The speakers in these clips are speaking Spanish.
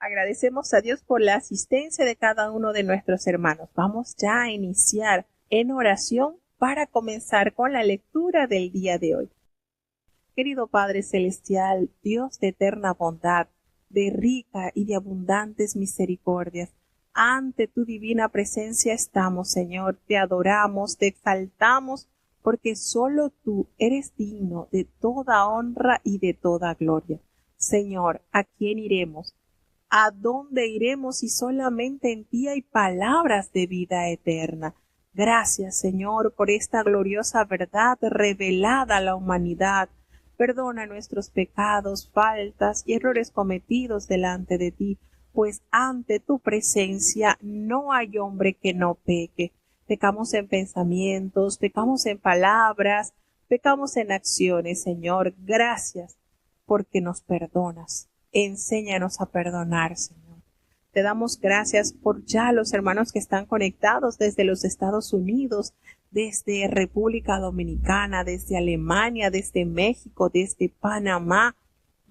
Agradecemos a Dios por la asistencia de cada uno de nuestros hermanos. Vamos ya a iniciar en oración para comenzar con la lectura del día de hoy. Querido Padre Celestial, Dios de eterna bondad, de rica y de abundantes misericordias, ante tu divina presencia estamos, Señor, te adoramos, te exaltamos, porque solo tú eres digno de toda honra y de toda gloria. Señor, ¿a quién iremos? ¿A dónde iremos si solamente en ti hay palabras de vida eterna? Gracias, Señor, por esta gloriosa verdad revelada a la humanidad. Perdona nuestros pecados, faltas y errores cometidos delante de ti, pues ante tu presencia no hay hombre que no peque. Pecamos en pensamientos, pecamos en palabras, pecamos en acciones, Señor. Gracias porque nos perdonas. Enséñanos a perdonar, Señor. Te damos gracias por ya los hermanos que están conectados desde los Estados Unidos, desde República Dominicana, desde Alemania, desde México, desde Panamá.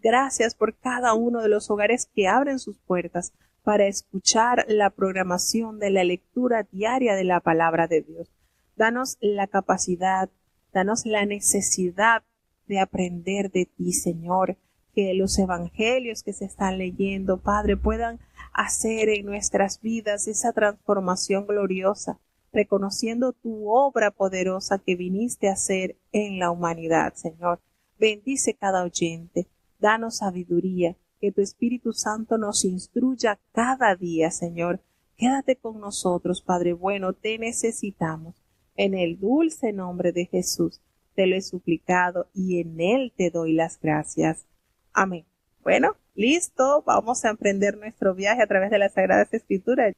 Gracias por cada uno de los hogares que abren sus puertas para escuchar la programación de la lectura diaria de la palabra de Dios. Danos la capacidad, danos la necesidad de aprender de ti, Señor, que los evangelios que se están leyendo, Padre, puedan hacer en nuestras vidas esa transformación gloriosa, reconociendo tu obra poderosa que viniste a hacer en la humanidad, Señor. Bendice cada oyente. Danos sabiduría, que tu Espíritu Santo nos instruya cada día, Señor. Quédate con nosotros, Padre bueno, te necesitamos. En el dulce nombre de Jesús te lo he suplicado y en él te doy las gracias. Amén. Bueno, listo, vamos a emprender nuestro viaje a través de las Sagradas Escrituras.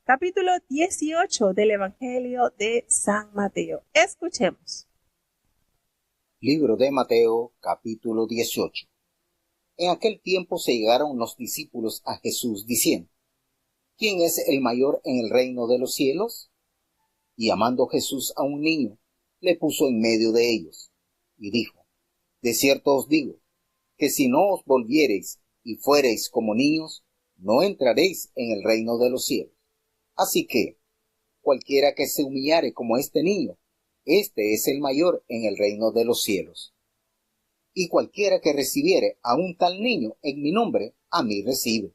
Capítulo 18 del Evangelio de San Mateo. Escuchemos. Libro de Mateo, capítulo 18. En aquel tiempo se llegaron los discípulos a Jesús diciendo: ¿Quién es el mayor en el reino de los cielos? Y llamando Jesús a un niño, le puso en medio de ellos, y dijo: De cierto os digo, que si no os volviereis y fuereis como niños, no entraréis en el reino de los cielos. Así que, cualquiera que se humillare como este niño, este es el mayor en el reino de los cielos. Y cualquiera que recibiere a un tal niño en mi nombre, a mí recibe.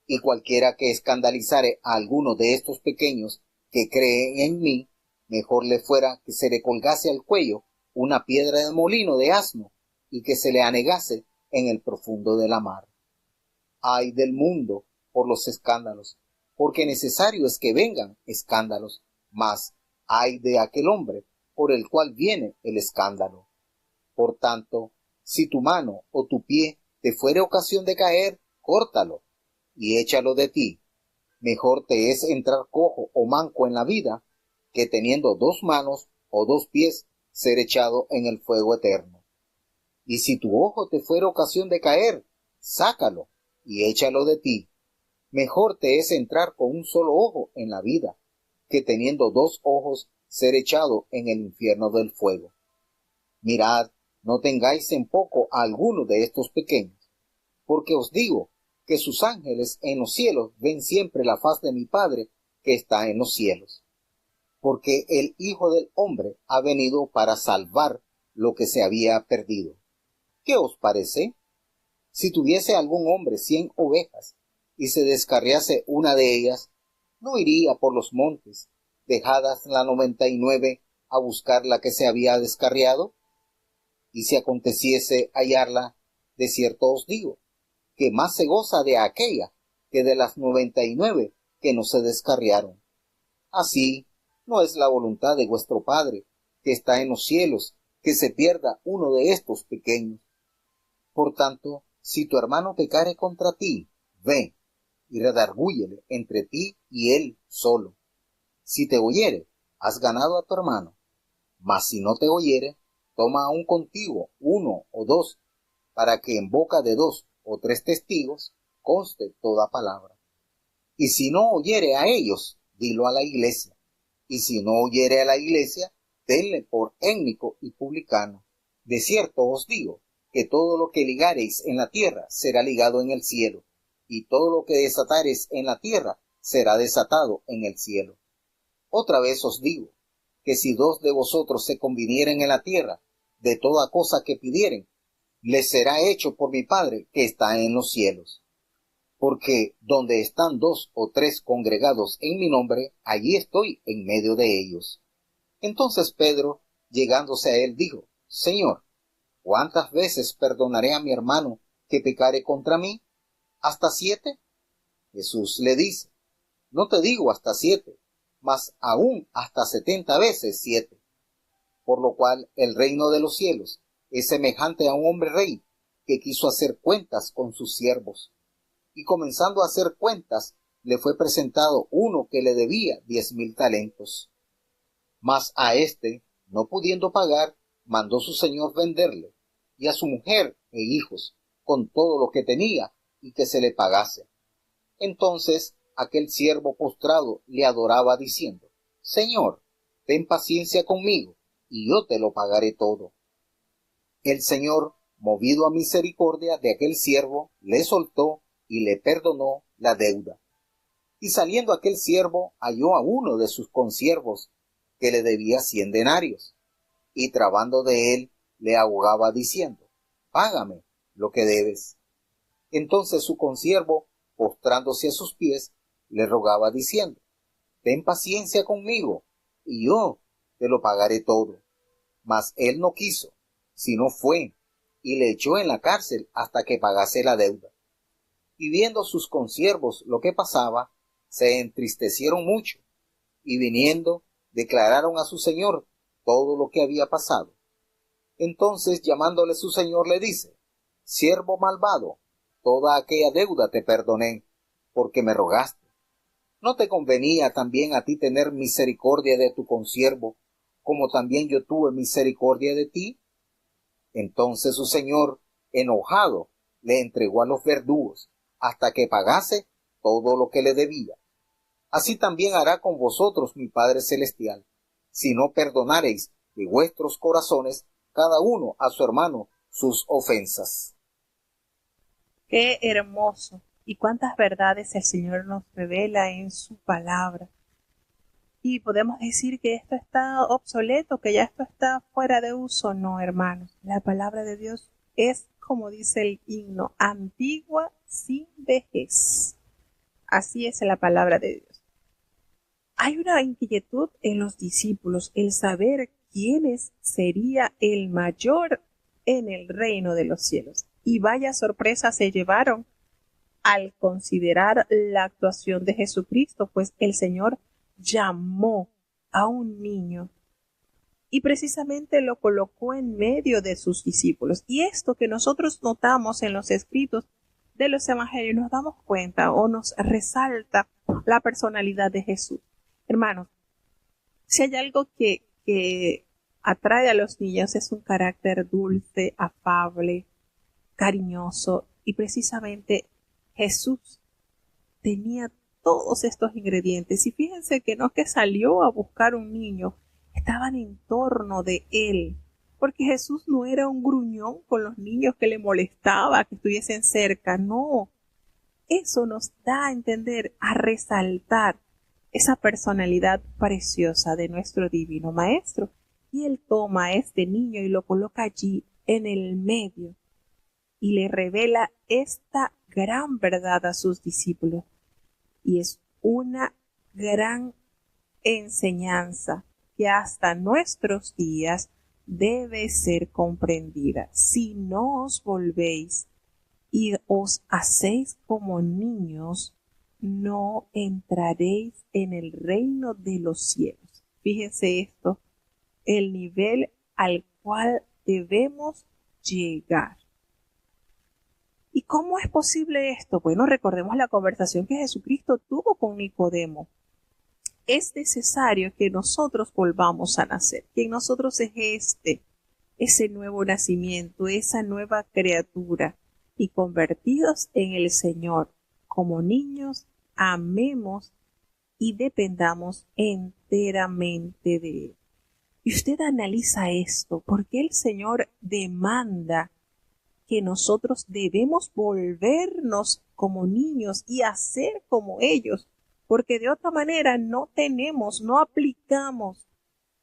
Y cualquiera que escandalizare a alguno de estos pequeños que creen en mí, mejor le fuera que se le colgase al cuello una piedra de molino de asno y que se le anegase en el profundo de la mar. Ay del mundo por los escándalos, porque necesario es que vengan escándalos, mas ay de aquel hombre por el cual viene el escándalo. Por tanto, si tu mano o tu pie te fuere ocasión de caer, córtalo y échalo de ti. Mejor te es entrar cojo o manco en la vida, que teniendo dos manos o dos pies, ser echado en el fuego eterno. Y si tu ojo te fuere ocasión de caer, sácalo y échalo de ti. Mejor te es entrar con un solo ojo en la vida, que teniendo dos ojos, ser echado en el infierno del fuego. Mirad, no tengáis en poco a alguno de estos pequeños, porque os digo que sus ángeles en los cielos ven siempre la faz de mi Padre que está en los cielos. Porque el Hijo del Hombre ha venido para salvar lo que se había perdido. ¿Qué os parece? Si tuviese algún hombre 100 ovejas, y se descarriase una de ellas, ¿no iría por los montes, dejadas la 99, a buscar la que se había descarriado? Y si aconteciese hallarla, de cierto os digo, que más se goza de aquella que de las 99 que no se descarriaron. Así, no es la voluntad de vuestro Padre, que está en los cielos, que se pierda uno de estos pequeños. Por tanto, si tu hermano pecare contra ti, ve y redargúyele entre ti y él solo. Si te oyere, has ganado a tu hermano. Mas si no te oyere, toma aún contigo 1 o 2, para que en boca de 2 o 3 testigos conste toda palabra. Y si no oyere a ellos, dilo a la iglesia. Y si no oyere a la iglesia, tenle por étnico y publicano. De cierto os digo, que todo lo que ligareis en la tierra será ligado en el cielo, y todo lo que desatares en la tierra será desatado en el cielo. Otra vez os digo, que si dos de vosotros se convinieren en la tierra, de toda cosa que pidieren, les será hecho por mi Padre que está en los cielos. Porque donde están dos o tres congregados en mi nombre, allí estoy en medio de ellos. Entonces Pedro, llegándose a él, dijo, Señor, ¿cuántas veces perdonaré a mi hermano que pecare contra mí? ¿Hasta 7? Jesús le dice, no te digo hasta 7, mas aún hasta 70 veces 7. Por lo cual el reino de los cielos es semejante a un hombre rey que quiso hacer cuentas con sus siervos. Y comenzando a hacer cuentas, le fue presentado uno que le debía 10,000 talentos. Mas a éste, no pudiendo pagar, mandó su señor venderle, y a su mujer e hijos, con todo lo que tenía, y que se le pagase. Entonces aquel siervo postrado le adoraba diciendo, Señor, ten paciencia conmigo, y yo te lo pagaré todo. El Señor, movido a misericordia de aquel siervo, le soltó y le perdonó la deuda. Y saliendo aquel siervo, halló a uno de sus consiervos, que le debía 100 denarios, y trabando de él, le ahogaba diciendo, Págame lo que debes. Entonces su consiervo, postrándose a sus pies, le rogaba diciendo, Ten paciencia conmigo, y yo te lo pagaré todo. Mas él no quiso, sino fue, y le echó en la cárcel hasta que pagase la deuda. Y viendo sus consiervos lo que pasaba, se entristecieron mucho, y viniendo, declararon a su señor todo lo que había pasado. Entonces, llamándole su señor, le dice, Siervo malvado, toda aquella deuda te perdoné, porque me rogaste. ¿No te convenía también a ti tener misericordia de tu consiervo, como también yo tuve misericordia de ti? Entonces su señor, enojado, le entregó a los verdugos, hasta que pagase todo lo que le debía. Así también hará con vosotros mi Padre Celestial, si no perdonareis de vuestros corazones cada uno a su hermano sus ofensas. Qué hermoso y cuántas verdades el Señor nos revela en su palabra. Y podemos decir que esto está obsoleto, que ya esto está fuera de uso. No, hermanos. La palabra de Dios es, como dice el himno, antigua sin vejez. Así es la palabra de Dios. Hay una inquietud en los discípulos, el saber quién sería el mayor en el reino de los cielos. Y vaya sorpresa se llevaron al considerar la actuación de Jesucristo, pues el Señor llamó a un niño y precisamente lo colocó en medio de sus discípulos. Y esto que nosotros notamos en los escritos de los evangelios, nos damos cuenta o nos resalta la personalidad de Jesús. Hermanos, si hay algo que atrae a los niños es un carácter dulce, afable, cariñoso, y precisamente Jesús tenía todos estos ingredientes. Y fíjense que no es que salió a buscar un niño, estaban en torno de él, porque Jesús no era un gruñón con los niños que le molestaba que estuviesen cerca, no. Eso nos da a entender, a resaltar esa personalidad preciosa de nuestro divino Maestro. Y él toma a este niño y lo coloca allí en el medio y le revela esta gran verdad a sus discípulos. Y es una gran enseñanza que hasta nuestros días debe ser comprendida. Si no os volvéis y os hacéis como niños, no entraréis en el reino de los cielos. Fíjense esto, el nivel al cual debemos llegar. ¿Y cómo es posible esto? Bueno, recordemos la conversación que Jesucristo tuvo con Nicodemo. Es necesario que nosotros volvamos a nacer, que en nosotros es ese nuevo nacimiento, esa nueva criatura, y convertidos en el Señor como niños, amemos y dependamos enteramente de Él. Y usted analiza esto, porque el Señor demanda que nosotros debemos volvernos como niños y hacer como ellos, porque de otra manera no aplicamos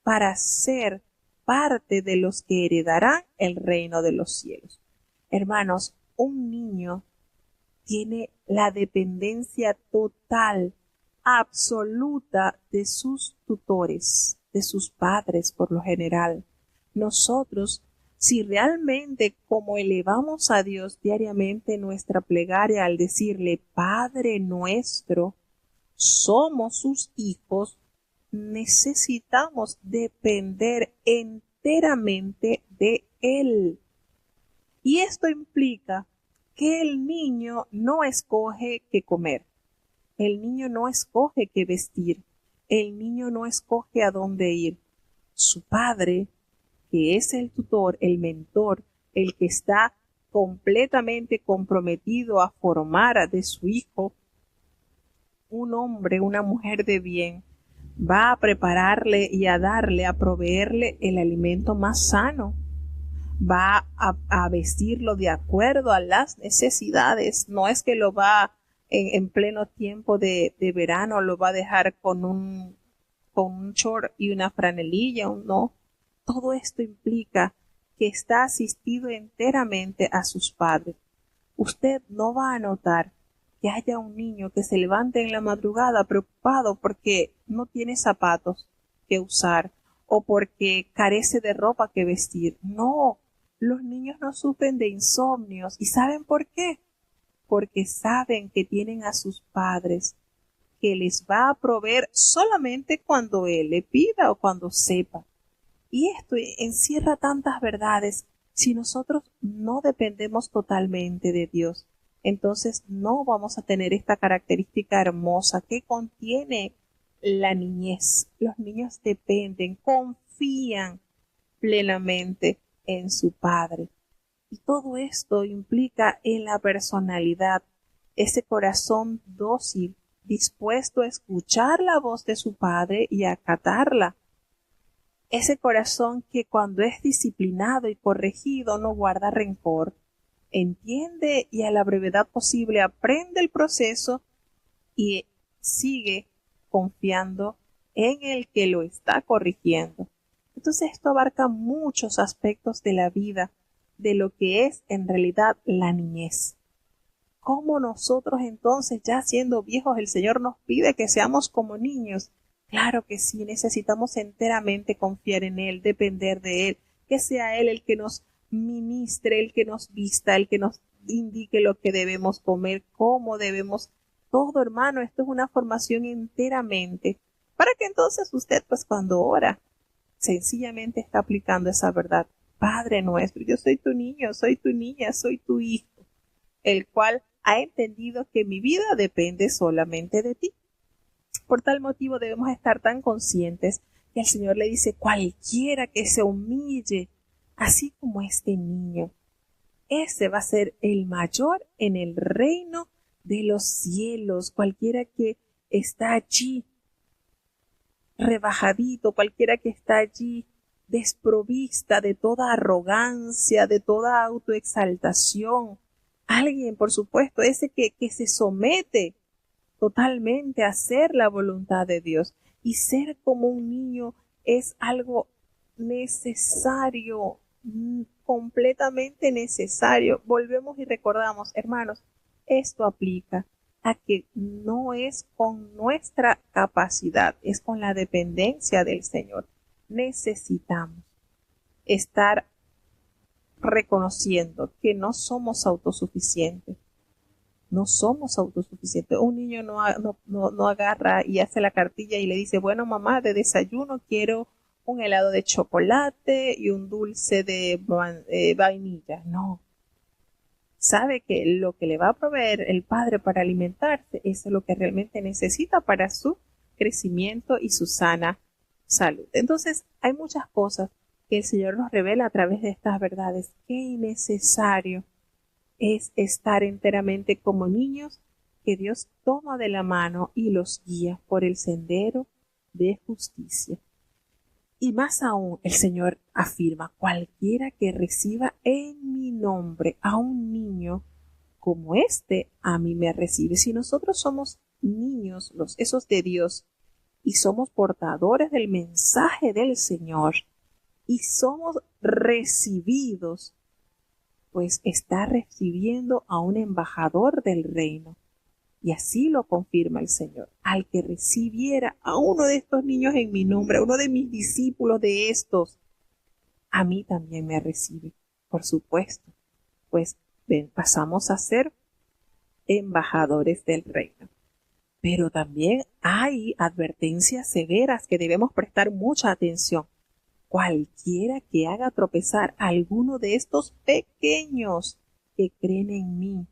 para ser parte de los que heredarán el reino de los cielos. Hermanos, un niño tiene la dependencia total, absoluta de sus tutores, de sus padres por lo general. Nosotros, si realmente como elevamos a Dios diariamente nuestra plegaria al decirle Padre nuestro, somos sus hijos, necesitamos depender enteramente de Él. Y esto implica que el niño no escoge qué comer, el niño no escoge qué vestir, el niño no escoge a dónde ir. Su padre, que es el tutor, el mentor, el que está completamente comprometido a formar de su hijo un hombre, una mujer de bien, va a prepararle y a darle, a proveerle el alimento más sano, va a vestirlo de acuerdo a las necesidades. No es que lo va en pleno tiempo de verano, lo va a dejar con un short y una franelilla, no. Todo esto implica que está asistido enteramente a sus padres. Usted no va a notar que haya un niño que se levante en la madrugada preocupado porque no tiene zapatos que usar o porque carece de ropa que vestir. No, los niños no sufren de insomnios. ¿Y saben por qué? Porque saben que tienen a sus padres que les va a proveer solamente cuando él le pida o cuando sepa. Y esto encierra tantas verdades. Si nosotros no dependemos totalmente de Dios, entonces no vamos a tener esta característica hermosa que contiene la niñez. Los niños dependen, confían plenamente en su padre. Y todo esto implica en la personalidad, ese corazón dócil, dispuesto a escuchar la voz de su padre y a acatarla. Ese corazón que cuando es disciplinado y corregido no guarda rencor, entiende y a la brevedad posible aprende el proceso y sigue confiando en el que lo está corrigiendo. Entonces esto abarca muchos aspectos de la vida, de lo que es en realidad la niñez. ¿Cómo nosotros entonces, ya siendo viejos, el Señor nos pide que seamos como niños? Claro que sí, necesitamos enteramente confiar en Él, depender de Él, que sea Él el que nos ministre, el que nos vista, el que nos indique lo que debemos comer, cómo debemos. Todo, hermano, esto es una formación enteramente, para que entonces usted, pues cuando ora, sencillamente está aplicando esa verdad. Padre nuestro, yo soy tu niño, soy tu niña, soy tu hijo, el cual ha entendido que mi vida depende solamente de ti. Por tal motivo debemos estar tan conscientes que el Señor le dice cualquiera que se humille, así como este niño, ese va a ser el mayor en el reino de los cielos. Cualquiera que está allí rebajadito, cualquiera que está allí desprovista de toda arrogancia, de toda autoexaltación, alguien, por supuesto, ese que se somete totalmente a hacer la voluntad de Dios. Y ser como un niño es algo necesario, completamente necesario. Volvemos y recordamos, hermanos, esto aplica a que no es con nuestra capacidad, es con la dependencia del Señor. Necesitamos estar reconociendo que no somos autosuficientes. No somos autosuficientes. Un niño no agarra y hace la cartilla y le dice, bueno, mamá, de desayuno quiero un helado de chocolate y un dulce de vainilla. No. Sabe que lo que le va a proveer el padre para alimentarse es lo que realmente necesita para su crecimiento y su sana salud. Entonces, hay muchas cosas que el Señor nos revela a través de estas verdades. Qué necesario es estar enteramente como niños que Dios toma de la mano y los guía por el sendero de justicia. Y más aún, el Señor afirma, cualquiera que reciba en mi nombre a un niño como este, a mí me recibe. Si nosotros somos niños, esos de Dios, y somos portadores del mensaje del Señor, y somos recibidos, pues está recibiendo a un embajador del reino. Y así lo confirma el Señor. Al que recibiera a uno de estos niños en mi nombre, a uno de mis discípulos de estos, a mí también me recibe. Por supuesto, pues pasamos a ser embajadores del reino. Pero también hay advertencias severas que debemos prestar mucha atención. Cualquiera que haga tropezar a alguno de estos pequeños que creen en mí,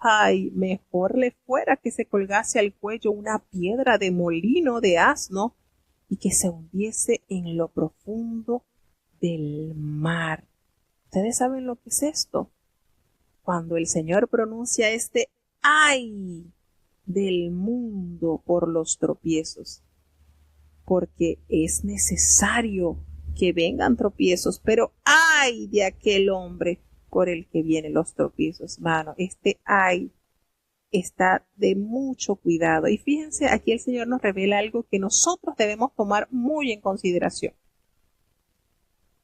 ay, mejor le fuera que se colgase al cuello una piedra de molino de asno y que se hundiese en lo profundo del mar. ¿Ustedes saben lo que es esto? Cuando el Señor pronuncia este ay del mundo por los tropiezos, porque es necesario que vengan tropiezos, pero ay de aquel hombre por el que vienen los tropiezos, hermano. Este ay está de mucho cuidado. Y fíjense, aquí el Señor nos revela algo que nosotros debemos tomar muy en consideración.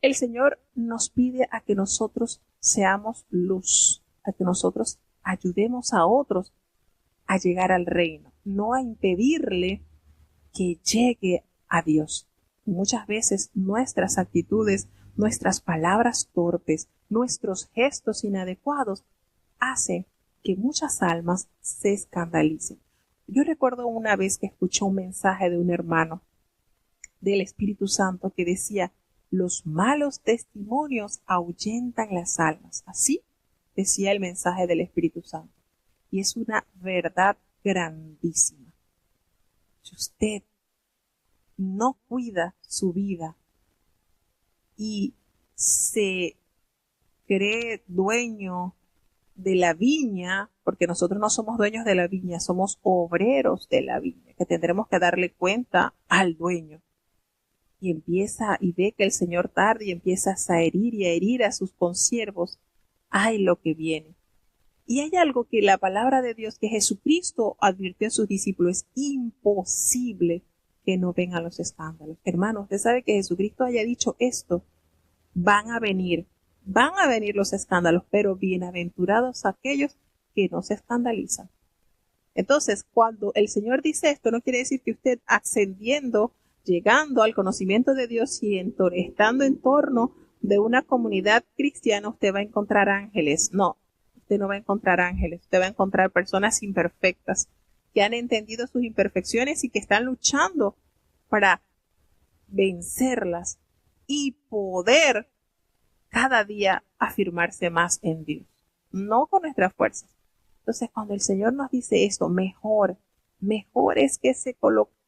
El Señor nos pide a que nosotros seamos luz, a que nosotros ayudemos a otros a llegar al reino, no a impedirle que llegue a Dios. Y muchas veces nuestras actitudes, nuestras palabras torpes, nuestros gestos inadecuados hacen que muchas almas se escandalicen. Yo recuerdo una vez que escuché un mensaje de un hermano del Espíritu Santo que decía: los malos testimonios ahuyentan las almas. Así decía el mensaje del Espíritu Santo. Y es una verdad grandísima. Si usted no cuida su vida y se cree dueño de la viña, porque nosotros no somos dueños de la viña, somos obreros de la viña, que tendremos que darle cuenta al dueño. Y empieza y ve que el Señor tarda y empiezas a herir y a herir a sus consiervos, ay lo que viene. Y hay algo que la palabra de Dios, que Jesucristo advirtió a sus discípulos: es imposible que no vengan los escándalos. Hermanos, usted sabe que Jesucristo haya dicho esto, van a venir los escándalos, pero bienaventurados aquellos que no se escandalizan. Entonces, cuando el Señor dice esto, no quiere decir que usted ascendiendo, llegando al conocimiento de Dios y estando en torno de una comunidad cristiana, usted va a encontrar ángeles. No, usted no va a encontrar ángeles, usted va a encontrar personas imperfectas que han entendido sus imperfecciones y que están luchando para vencerlas y poder cada día afirmarse más en Dios, no con nuestras fuerzas. Entonces, cuando el Señor nos dice esto, mejor es que se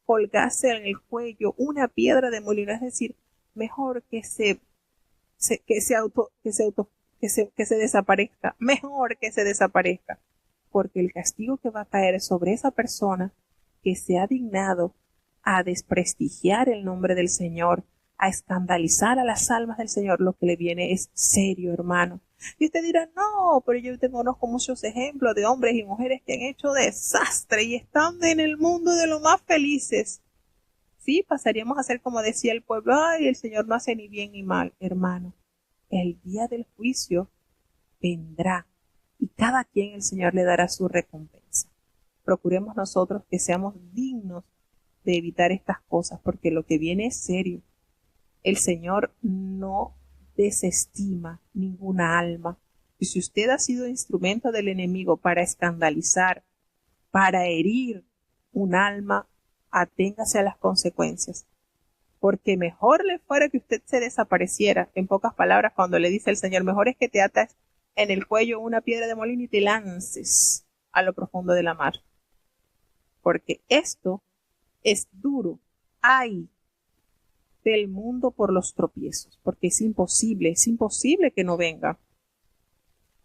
colgase en el cuello una piedra de molino, es decir, mejor que se desaparezca, mejor que se desaparezca, porque el castigo que va a caer sobre esa persona que se ha dignado a desprestigiar el nombre del Señor, a escandalizar a las almas del Señor, lo que le viene es serio, hermano. Y usted dirá: no, pero yo conozco muchos ejemplos de hombres y mujeres que han hecho desastre y están en el mundo de lo más felices. Sí, pasaríamos a ser como decía el pueblo: ay, el Señor no hace ni bien ni mal. Hermano, el día del juicio vendrá y cada quien el Señor le dará su recompensa. Procuremos nosotros que seamos dignos de evitar estas cosas, porque lo que viene es serio. El Señor no desestima ninguna alma. Y si usted ha sido instrumento del enemigo para escandalizar, para herir un alma, aténgase a las consecuencias. Porque mejor le fuera que usted se desapareciera. En pocas palabras, cuando le dice el Señor: mejor es que te atas en el cuello una piedra de molino y te lances a lo profundo de la mar. Porque esto es duro. Ay del mundo por los tropiezos, porque es imposible que no venga.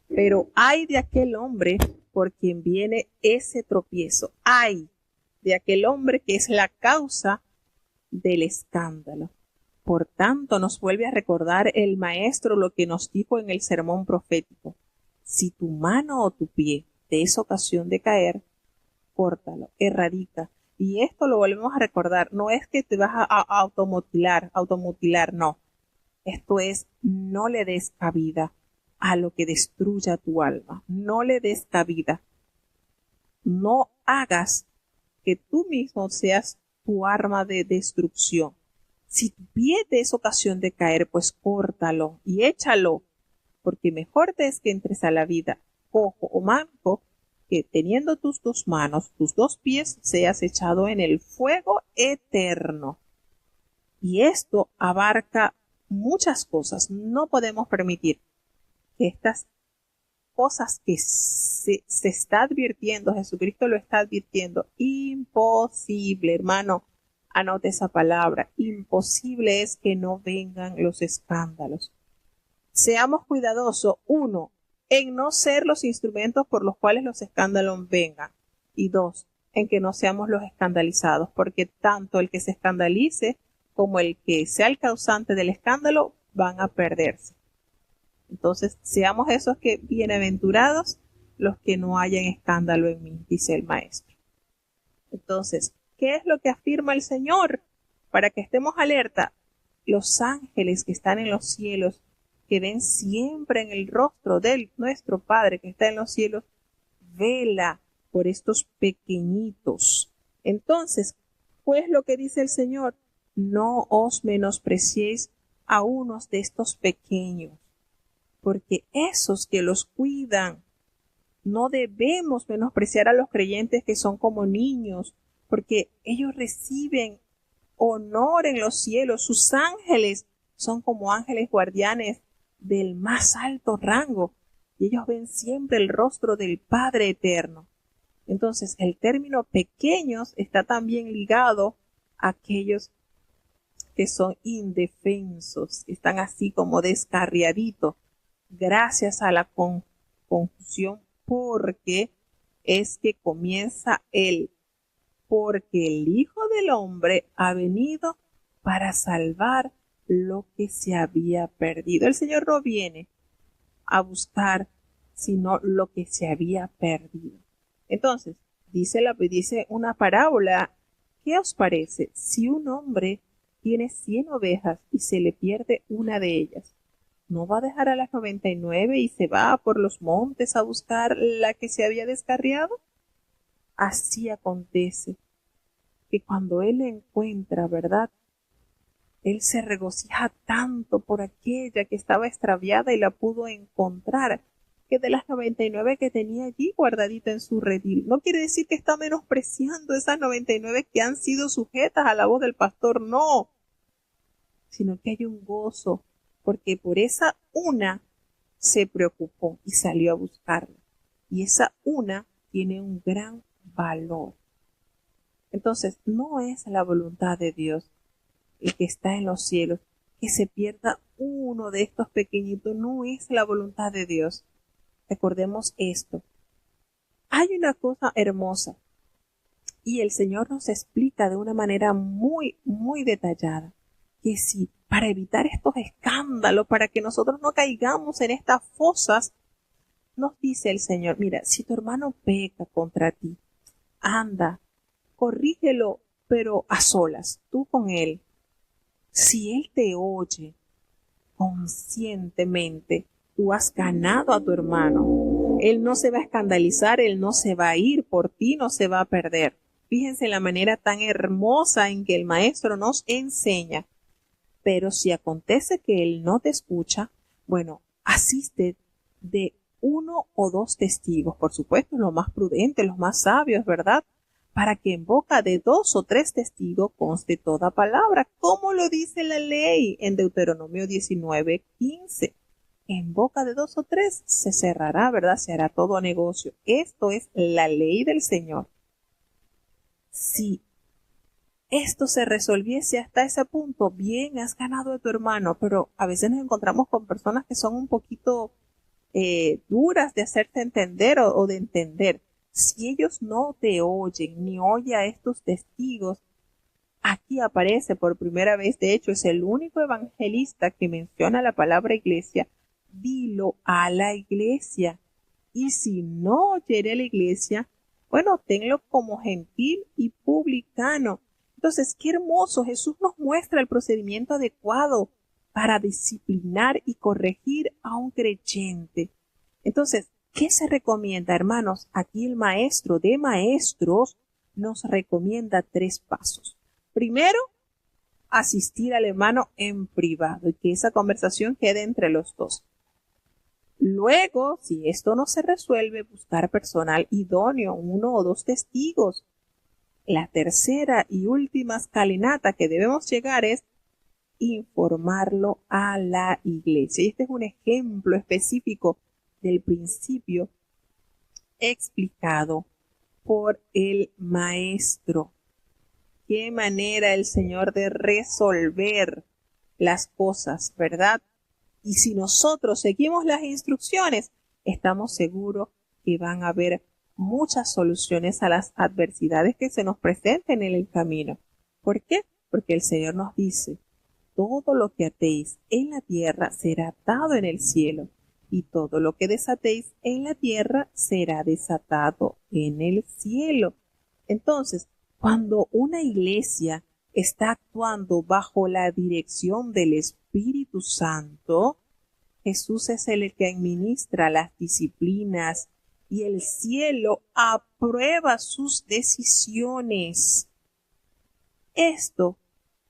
Pero ay de aquel hombre por quien viene ese tropiezo. Ay de aquel hombre que es la causa del escándalo. Por tanto, nos vuelve a recordar el Maestro lo que nos dijo en el sermón profético. Si tu mano o tu pie te es ocasión de caer, córtalo, erradica. Y esto lo volvemos a recordar. No es que te vas a automutilar, no. Esto es, no le des cabida a lo que destruya tu alma. No le des cabida. No hagas que tú mismo seas tu arma de destrucción. Si tu pie te es ocasión de caer, pues córtalo y échalo, porque mejor te es que entres a la vida cojo o manco, que teniendo tus dos manos, tus dos pies, seas echado en el fuego eterno. Y esto abarca muchas cosas. No podemos permitir que estas cosas que se está advirtiendo, Jesucristo lo está advirtiendo, imposible, hermano, anote esa palabra, imposible es que no vengan los escándalos. Seamos cuidadosos, uno, en no ser los instrumentos por los cuales los escándalos vengan, y dos, en que no seamos los escandalizados, porque tanto el que se escandalice como el que sea el causante del escándalo van a perderse. Entonces, seamos esos que bienaventurados los que no hayan escándalo en mí, dice el Maestro. Entonces, ¿qué es lo que afirma el Señor? Para que estemos alerta, los ángeles que están en los cielos, que ven siempre en el rostro de nuestro Padre que está en los cielos, vela por estos pequeñitos. Entonces, pues lo que dice el Señor, no os menospreciéis a unos de estos pequeños, porque esos que los cuidan, no debemos menospreciar a los creyentes que son como niños, porque ellos reciben honor en los cielos. Sus ángeles son como ángeles guardianes del más alto rango, y ellos ven siempre el rostro del Padre eterno. Entonces, el término pequeños está también ligado a aquellos que son indefensos, están así como descarriaditos, gracias a la confusión, porque es que comienza porque el Hijo del Hombre ha venido para salvar lo que se había perdido. El Señor no viene a buscar sino lo que se había perdido. Entonces, dice una parábola. ¿Qué os parece si un hombre tiene 100 ovejas y se le pierde una de ellas? ¿No va a dejar a las 99 y se va por los montes a buscar la que se había descarriado? Así acontece que cuando él la encuentra, ¿verdad? Él se regocija tanto por aquella que estaba extraviada y la pudo encontrar, que de las 99 que tenía allí guardadita en su redil. No quiere decir que está menospreciando esas 99 que han sido sujetas a la voz del pastor, no, sino que hay un gozo, porque por esa una se preocupó y salió a buscarla. Y esa una tiene un gran valor. Entonces, no es la voluntad de Dios, el que está en los cielos, que se pierda uno de estos pequeñitos. No es la voluntad de Dios. Recordemos esto. Hay una cosa hermosa y el Señor nos explica de una manera muy, muy detallada, que si para evitar estos escándalos, para que nosotros no caigamos en estas fosas, nos dice el Señor, mira, si tu hermano peca contra ti, anda, corrígelo, pero a solas, tú con él. Si él te oye conscientemente, tú has ganado a tu hermano. Él no se va a escandalizar, él no se va a ir por ti, no se va a perder. Fíjense la manera tan hermosa en que el Maestro nos enseña. Pero si acontece que él no te escucha, bueno, asiste de 1 o 2 testigos, por supuesto, los más prudentes, los más sabios, ¿verdad? Para que en boca de 2 o 3 testigos conste toda palabra, como lo dice la ley en Deuteronomio 19:15. En boca de 2 o 3 se cerrará, ¿verdad? Se hará todo negocio. Esto es la ley del Señor. Si esto se resolviese hasta ese punto, bien, has ganado a tu hermano, pero a veces nos encontramos con personas que son un poquito duras de hacerte entender o de entender. Si ellos no te oyen ni oye a estos testigos, aquí aparece por primera vez, de hecho es el único evangelista que menciona la palabra iglesia, dilo a la iglesia. Y si no oyere a la iglesia, bueno, tenlo como gentil y publicano. Entonces, qué hermoso, Jesús nos muestra el procedimiento adecuado para disciplinar y corregir a un creyente. Entonces, ¿qué se recomienda, hermanos? Aquí el maestro de maestros nos recomienda 3 pasos. Primero, asistir al hermano en privado y que esa conversación quede entre los dos. Luego, si esto no se resuelve, buscar personal idóneo, 1 o 2 testigos. La tercera y última escalinata que debemos llegar es informarlo a la iglesia. Y este es un ejemplo específico del principio explicado por el maestro. Qué manera el Señor de resolver las cosas, ¿verdad? Y si nosotros seguimos las instrucciones, estamos seguros que van a haber muchas soluciones a las adversidades que se nos presenten en el camino. ¿Por qué? Porque el Señor nos dice, todo lo que atéis en la tierra será atado en el cielo, y todo lo que desatéis en la tierra será desatado en el cielo. Entonces, cuando una iglesia está actuando bajo la dirección del Espíritu Santo, Jesús es el que administra las disciplinas y el cielo aprueba sus decisiones. Esto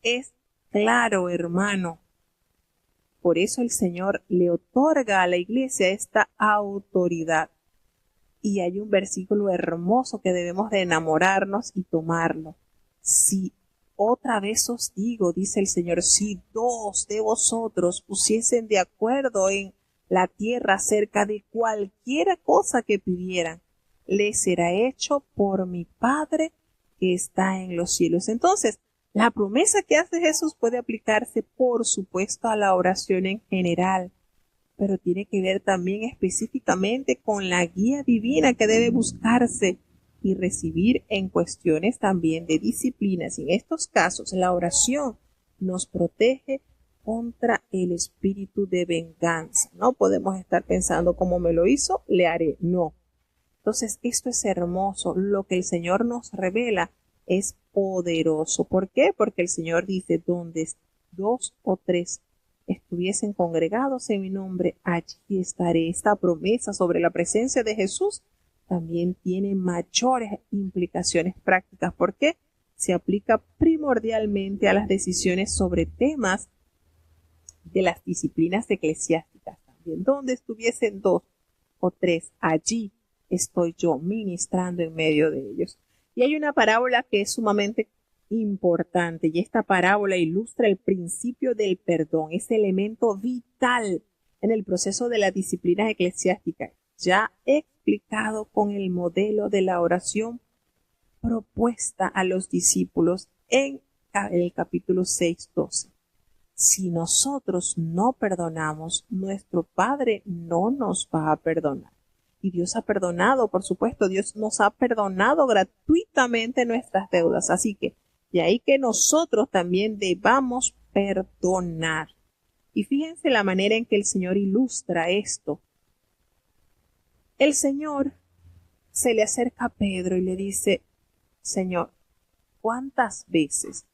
es claro, hermano. Por eso el Señor le otorga a la iglesia esta autoridad. Y hay un versículo hermoso que debemos de enamorarnos y tomarlo. Si otra vez os digo, dice el Señor, si 2 de vosotros pusiesen de acuerdo en la tierra acerca de cualquier cosa que pidieran, les será hecho por mi Padre que está en los cielos. Entonces, la promesa que hace Jesús puede aplicarse, por supuesto, a la oración en general, pero tiene que ver también específicamente con la guía divina que debe buscarse y recibir en cuestiones también de disciplinas. Y en estos casos, la oración nos protege contra el espíritu de venganza. No podemos estar pensando, como me lo hizo, le haré. No. Entonces, esto es hermoso. Lo que el Señor nos revela es poderoso. ¿Por qué? Porque el Señor dice, donde 2 o 3 estuviesen congregados en mi nombre, allí estaré. Esta promesa sobre la presencia de Jesús también tiene mayores implicaciones prácticas. ¿Por qué? Se aplica primordialmente a las decisiones sobre temas de las disciplinas eclesiásticas también. Donde estuviesen 2 o 3, allí estoy yo ministrando en medio de ellos. Y hay una parábola que es sumamente importante, y esta parábola ilustra el principio del perdón, ese elemento vital en el proceso de las disciplinas eclesiásticas, ya explicado con el modelo de la oración propuesta a los discípulos en el capítulo 6:12. Si nosotros no perdonamos, nuestro Padre no nos va a perdonar. Y Dios ha perdonado, por supuesto, Dios nos ha perdonado gratuitamente nuestras deudas. Así que de ahí que nosotros también debamos perdonar. Y fíjense la manera en que el Señor ilustra esto. El Señor se le acerca a Pedro y le dice, Señor, ¿cuántas veces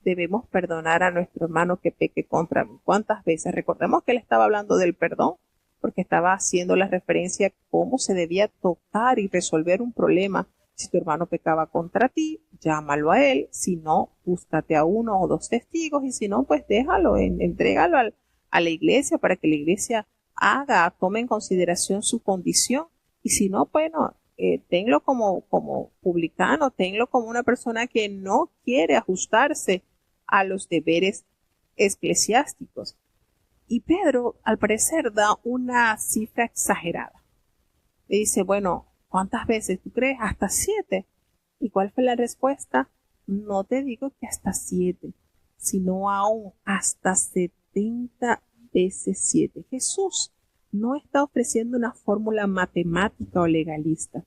debemos perdonar a nuestro hermano que peque contra mí? ¿Cuántas veces? Recordemos que él estaba hablando del perdón porque estaba haciendo la referencia a cómo se debía tocar y resolver un problema. Si tu hermano pecaba contra ti, llámalo a él. Si no, búscate a 1 o 2 testigos. Y si no, pues déjalo, entrégalo a la iglesia para que la iglesia tome en consideración su condición. Y si no, bueno, tenlo como publicano, tenlo como una persona que no quiere ajustarse a los deberes eclesiásticos. Y Pedro, al parecer, da una cifra exagerada. Le dice, bueno, ¿cuántas veces tú crees? Hasta 7. ¿Y cuál fue la respuesta? No te digo que hasta 7, sino aún hasta 70 veces 7. Jesús no está ofreciendo una fórmula matemática o legalista.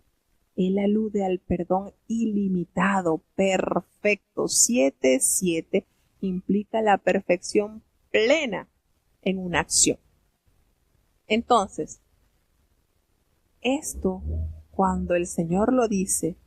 Él alude al perdón ilimitado, perfecto, perfecto. 7 implica la perfección plena en una acción. Entonces, esto, cuando el Señor lo dice,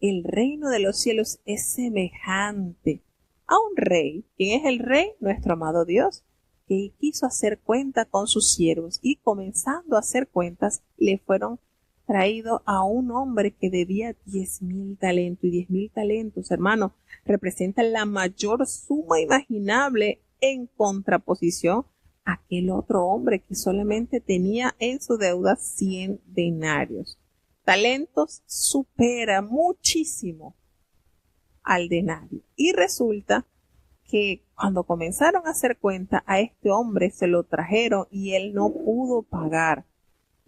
el reino de los cielos es semejante a un rey. ¿Quién es el rey? Nuestro amado Dios, que quiso hacer cuenta con sus siervos y comenzando a hacer cuentas, le fueron traído a un hombre que debía 10,000 talentos. Y 10,000 talentos, hermano, representan la mayor suma imaginable en contraposición a aquel otro hombre que solamente tenía en su deuda 100 denarios. Talentos supera muchísimo al denario. Y resulta que cuando comenzaron a hacer cuenta, a este hombre se lo trajeron y él no pudo pagar.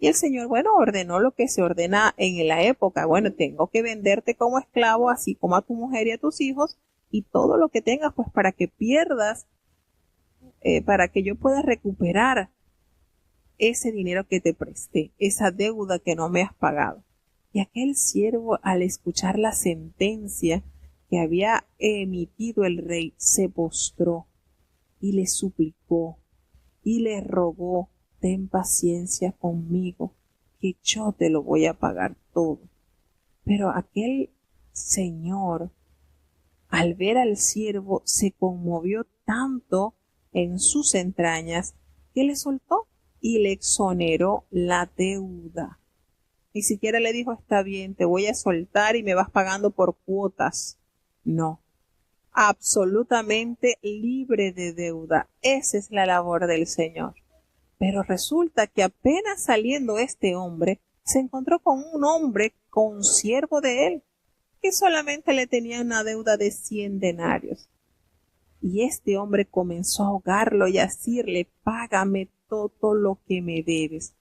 Y el Señor, bueno, ordenó lo que se ordena en la época. Bueno, tengo que venderte como esclavo, así como a tu mujer y a tus hijos, y todo lo que tengas, pues para que pierdas, para que yo pueda recuperar ese dinero que te presté, esa deuda que no me has pagado. Y aquel siervo, al escuchar la sentencia que había emitido el rey, se postró y le suplicó y le rogó: ten paciencia conmigo, que yo te lo voy a pagar todo. Pero aquel señor, al ver al siervo, se conmovió tanto en sus entrañas que le soltó y le exoneró la deuda. Ni siquiera le dijo: está bien, te voy a soltar y me vas pagando por cuotas. No, absolutamente libre de deuda. Esa es la labor del Señor. Pero resulta que apenas saliendo este hombre, se encontró con un hombre, con un siervo de él, que solamente le tenía una deuda de 100 denarios. Y este hombre comenzó a ahogarlo y a decirle: págame todo lo que me debes.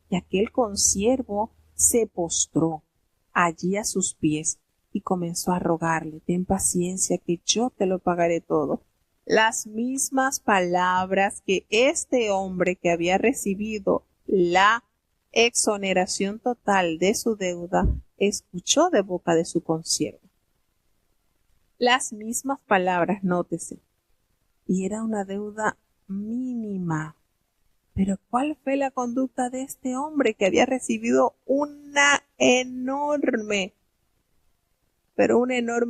Y aquel consiervo se postró allí a sus pies y comenzó a rogarle: ten paciencia, que yo te lo pagaré todo. Las mismas palabras que este hombre, que había recibido la exoneración total de su deuda, escuchó de boca de su consiervo. Las mismas palabras, nótese. Y era una deuda mínima. Pero ¿cuál fue la conducta de este hombre, que había recibido una enorme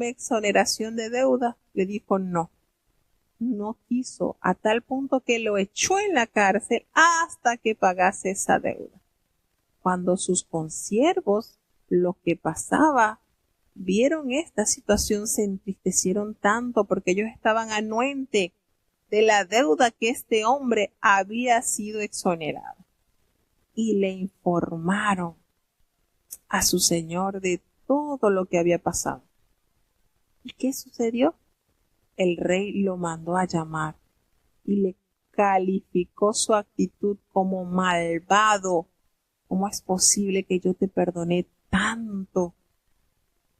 exoneración de deuda? Le dijo no. No quiso, a tal punto que lo echó en la cárcel hasta que pagase esa deuda. Cuando sus consiervos, lo que pasaba, vieron esta situación, se entristecieron tanto, porque ellos estaban anuentes de la deuda que este hombre había sido exonerado. Y le informaron a su señor de todo lo que había pasado. ¿Y qué sucedió? El rey lo mandó a llamar y le calificó su actitud como malvado. ¿Cómo es posible que yo te perdoné tanto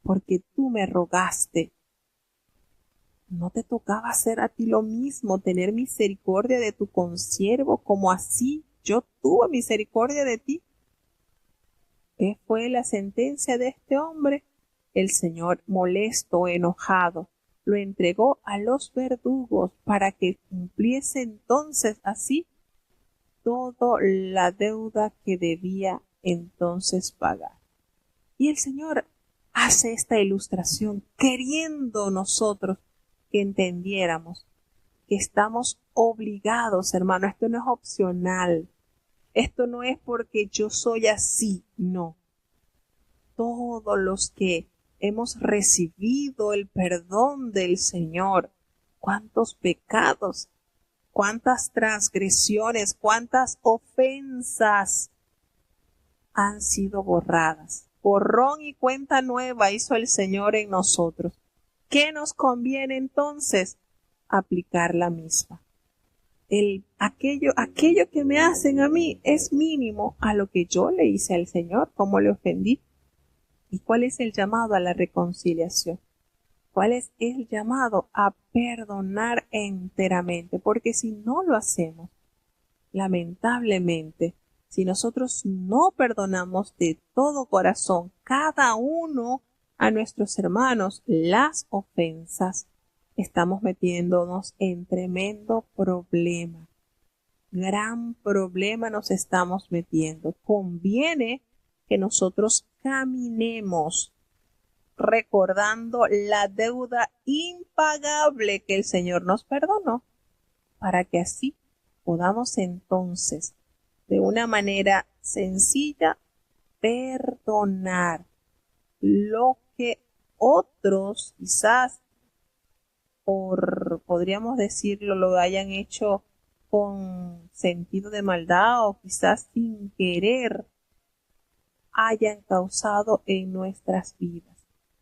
porque tú me rogaste? ¿No te tocaba hacer a ti lo mismo, tener misericordia de tu consiervo, como así yo tuve misericordia de ti? ¿Qué fue la sentencia de este hombre? El Señor, molesto, enojado, lo entregó a los verdugos para que cumpliese entonces así toda la deuda que debía entonces pagar. Y el Señor hace esta ilustración queriendo nosotros que entendiéramos que estamos obligados, hermano. Esto no es opcional. Esto no es porque yo soy así, no. Todos los que hemos recibido el perdón del Señor, cuántos pecados, cuántas transgresiones, cuántas ofensas han sido borradas. Borrón y cuenta nueva hizo el Señor en nosotros. ¿Qué nos conviene entonces? Aplicar la misma. Aquello que me hacen a mí es mínimo a lo que yo le hice al Señor, cómo le ofendí. ¿Y cuál es el llamado? A la reconciliación. ¿Cuál es el llamado? A perdonar enteramente. Porque si no lo hacemos, lamentablemente, si nosotros no perdonamos de todo corazón, cada uno a nuestros hermanos las ofensas, estamos metiéndonos en tremendo problema. Gran problema nos estamos metiendo. Conviene que nosotros caminemos recordando la deuda impagable que el Señor nos perdonó, para que así podamos entonces, de una manera sencilla, perdonar lo que otros quizás podríamos decirlo, lo hayan hecho con sentido de maldad o quizás sin querer hayan causado en nuestras vidas.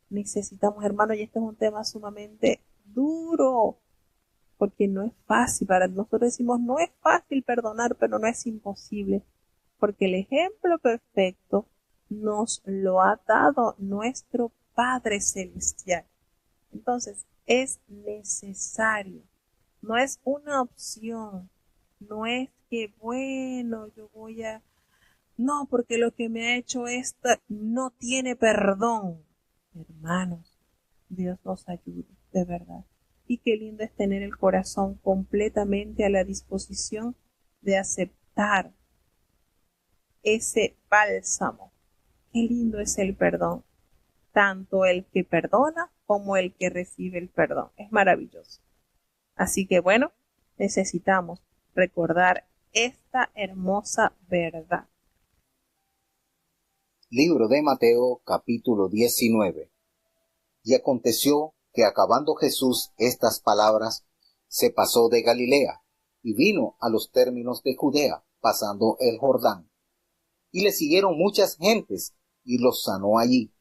Necesitamos, hermanos, y este es un tema sumamente duro, porque no es fácil. Para nosotros decimos, no es fácil perdonar, pero no es imposible, porque el ejemplo perfecto nos lo ha dado nuestro Padre Celestial. Entonces, es necesario, no es una opción, no es que, bueno, yo voy a... No, porque lo que me ha hecho esta no tiene perdón. Hermanos, Dios nos ayude, de verdad. Y qué lindo es tener el corazón completamente a la disposición de aceptar ese bálsamo. Qué lindo es el perdón. Tanto el que perdona como el que recibe el perdón. Es maravilloso. Así que bueno, necesitamos recordar esta hermosa verdad. Libro de Mateo, capítulo 19. Y aconteció que acabando Jesús estas palabras, se pasó de Galilea, y vino a los términos de Judea, pasando el Jordán. Y le siguieron muchas gentes, y los sanó allí.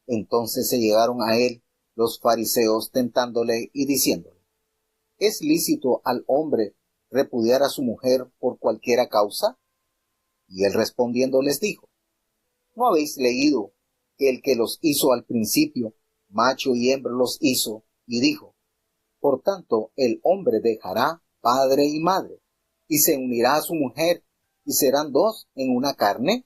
Entonces se llegaron a él los fariseos tentándole y diciéndole: ¿Es lícito al hombre repudiar a su mujer por cualquiera causa? Y él respondiendo les dijo: ¿No habéis leído que el que los hizo al principio, macho y hembra los hizo, y dijo: Por tanto el hombre dejará padre y madre, y se unirá a su mujer, y serán dos en una carne?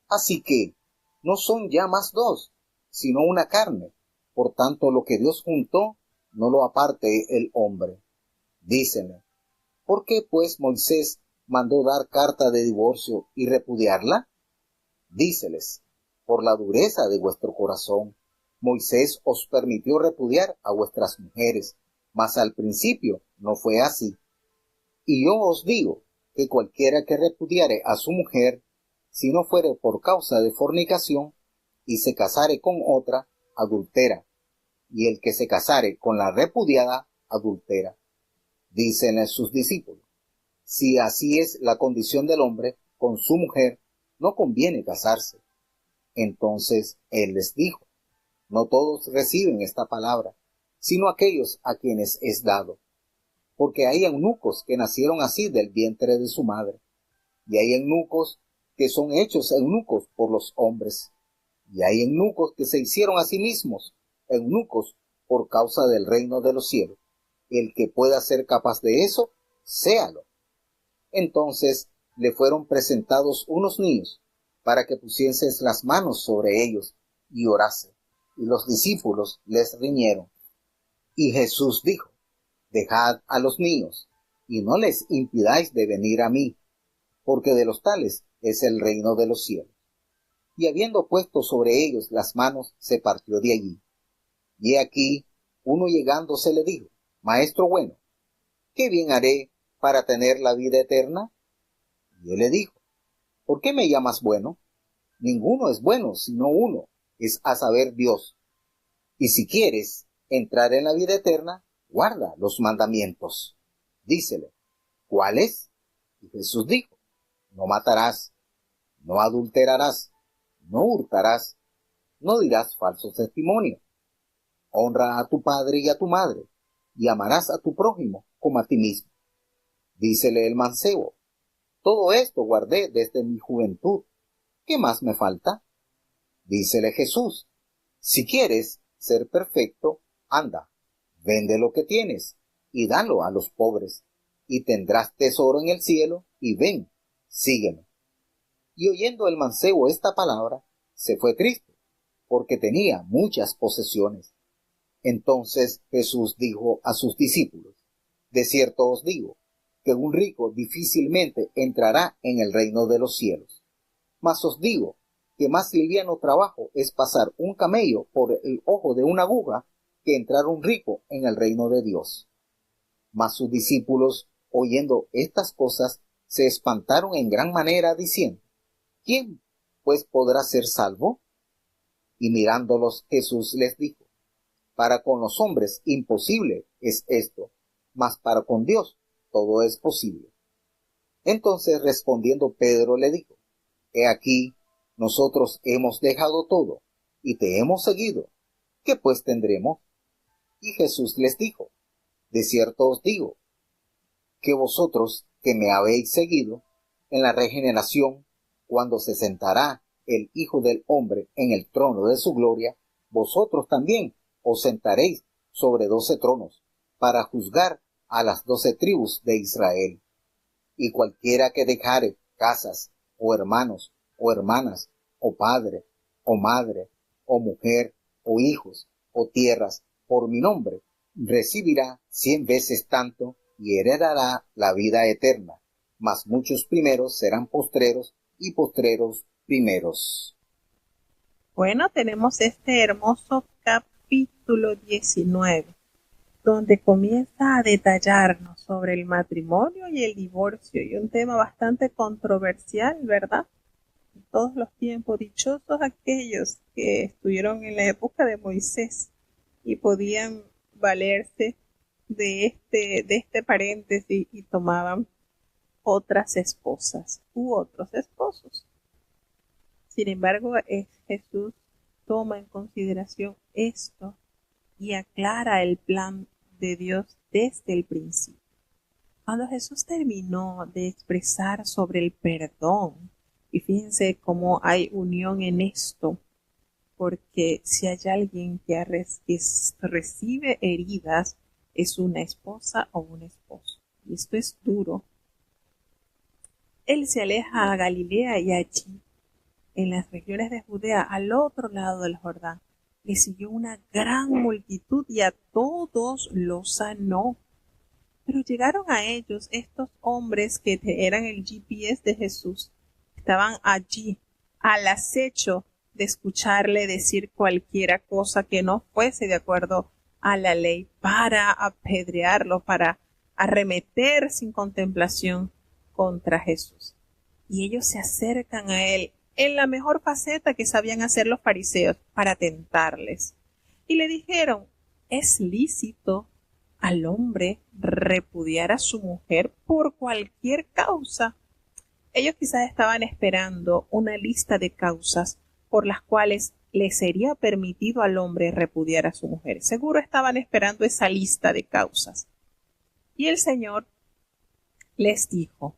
Así que no son ya más dos, sino una carne. Por tanto, lo que Dios juntó, no lo aparte el hombre. Dícenle: ¿por qué pues Moisés mandó dar carta de divorcio y repudiarla? Díceles: por la dureza de vuestro corazón, Moisés os permitió repudiar a vuestras mujeres, mas al principio no fue así. Y yo os digo que cualquiera que repudiare a su mujer, si no fuere por causa de fornicación, y se casare con otra, adultera, y el que se casare con la repudiada, adultera. Dicen sus discípulos: si así es la condición del hombre con su mujer, no conviene casarse. Entonces él les dijo: no todos reciben esta palabra, sino aquellos a quienes es dado. Porque hay eunucos que nacieron así del vientre de su madre, y hay eunucos que son hechos eunucos por los hombres, y hay eunucos que se hicieron a sí mismos eunucos por causa del reino de los cielos. El que pueda ser capaz de eso, séalo. Entonces le fueron presentados unos niños, para que pusiesen las manos sobre ellos y orase. Y los discípulos les riñeron. Y Jesús dijo: dejad a los niños, y no les impidáis de venir a mí, porque de los tales es el reino de los cielos. Y habiendo puesto sobre ellos las manos, se partió de allí. Y aquí, uno llegándose le dijo: Maestro bueno, ¿qué bien haré para tener la vida eterna? Y él le dijo: ¿por qué me llamas bueno? Ninguno es bueno, sino uno, es a saber, Dios. Y si quieres entrar en la vida eterna, guarda los mandamientos. Dícele: ¿cuáles? Y Jesús dijo: no matarás, no adulterarás, no hurtarás, no dirás falso testimonio, honra a tu padre y a tu madre, y amarás a tu prójimo como a ti mismo. Dícele el mancebo: todo esto guardé desde mi juventud, ¿qué más me falta? Dícele Jesús: si quieres ser perfecto, anda, vende lo que tienes, y dalo a los pobres, y tendrás tesoro en el cielo, y ven, sígueme. Y oyendo el mancebo esta palabra, se fue triste, porque tenía muchas posesiones. Entonces Jesús dijo a sus discípulos: de cierto os digo, que un rico difícilmente entrará en el reino de los cielos. Mas os digo que más liviano trabajo es pasar un camello por el ojo de una aguja que entrar un rico en el reino de Dios. Mas sus discípulos, oyendo estas cosas, se espantaron en gran manera, diciendo: ¿quién, pues, podrá ser salvo? Y mirándolos, Jesús les dijo: para con los hombres imposible es esto, mas para con Dios todo es posible. Entonces respondiendo Pedro le dijo: he aquí, nosotros hemos dejado todo, y te hemos seguido. ¿Qué pues tendremos? Y Jesús les dijo: de cierto os digo, que vosotros que me habéis seguido, en la regeneración, cuando se sentará el Hijo del Hombre en el trono de su gloria, vosotros también os sentaréis sobre 12 tronos, para juzgar a las 12 tribus de Israel. Y cualquiera que dejare casas, o hermanos, o hermanas, o padre, o madre, o mujer, o hijos, o tierras, por mi nombre, recibirá 100 veces tanto, y heredará la vida eterna. Mas muchos primeros serán postreros, y postreros primeros. Bueno, tenemos este hermoso capítulo 19, donde comienza a detallarnos sobre el matrimonio y el divorcio, y un tema bastante controversial, ¿verdad? En todos los tiempos, dichosos aquellos que estuvieron en la época de Moisés y podían valerse de este paréntesis y tomaban otras esposas u otros esposos. Sin embargo, Jesús toma en consideración esto y aclara el plan de Dios desde el principio. Cuando Jesús terminó de expresar sobre el perdón, y fíjense cómo hay unión en esto, porque si hay alguien que recibe heridas, es una esposa o un esposo. Y esto es duro. Él se aleja a Galilea y allí, en las regiones de Judea, al otro lado del Jordán, le siguió una gran multitud y a todos los sanó. Pero llegaron a ellos estos hombres que eran el GPS de Jesús. Estaban allí al acecho de escucharle decir cualquiera cosa que no fuese de acuerdo a la ley, para apedrearlo, para arremeter sin contemplación contra Jesús. Y ellos se acercan a él en la mejor faceta que sabían hacer los fariseos, para tentarles. Y le dijeron: ¿es lícito al hombre repudiar a su mujer por cualquier causa? Ellos quizás estaban esperando una lista de causas por las cuales le sería permitido al hombre repudiar a su mujer. Seguro estaban esperando esa lista de causas. Y el Señor les dijo,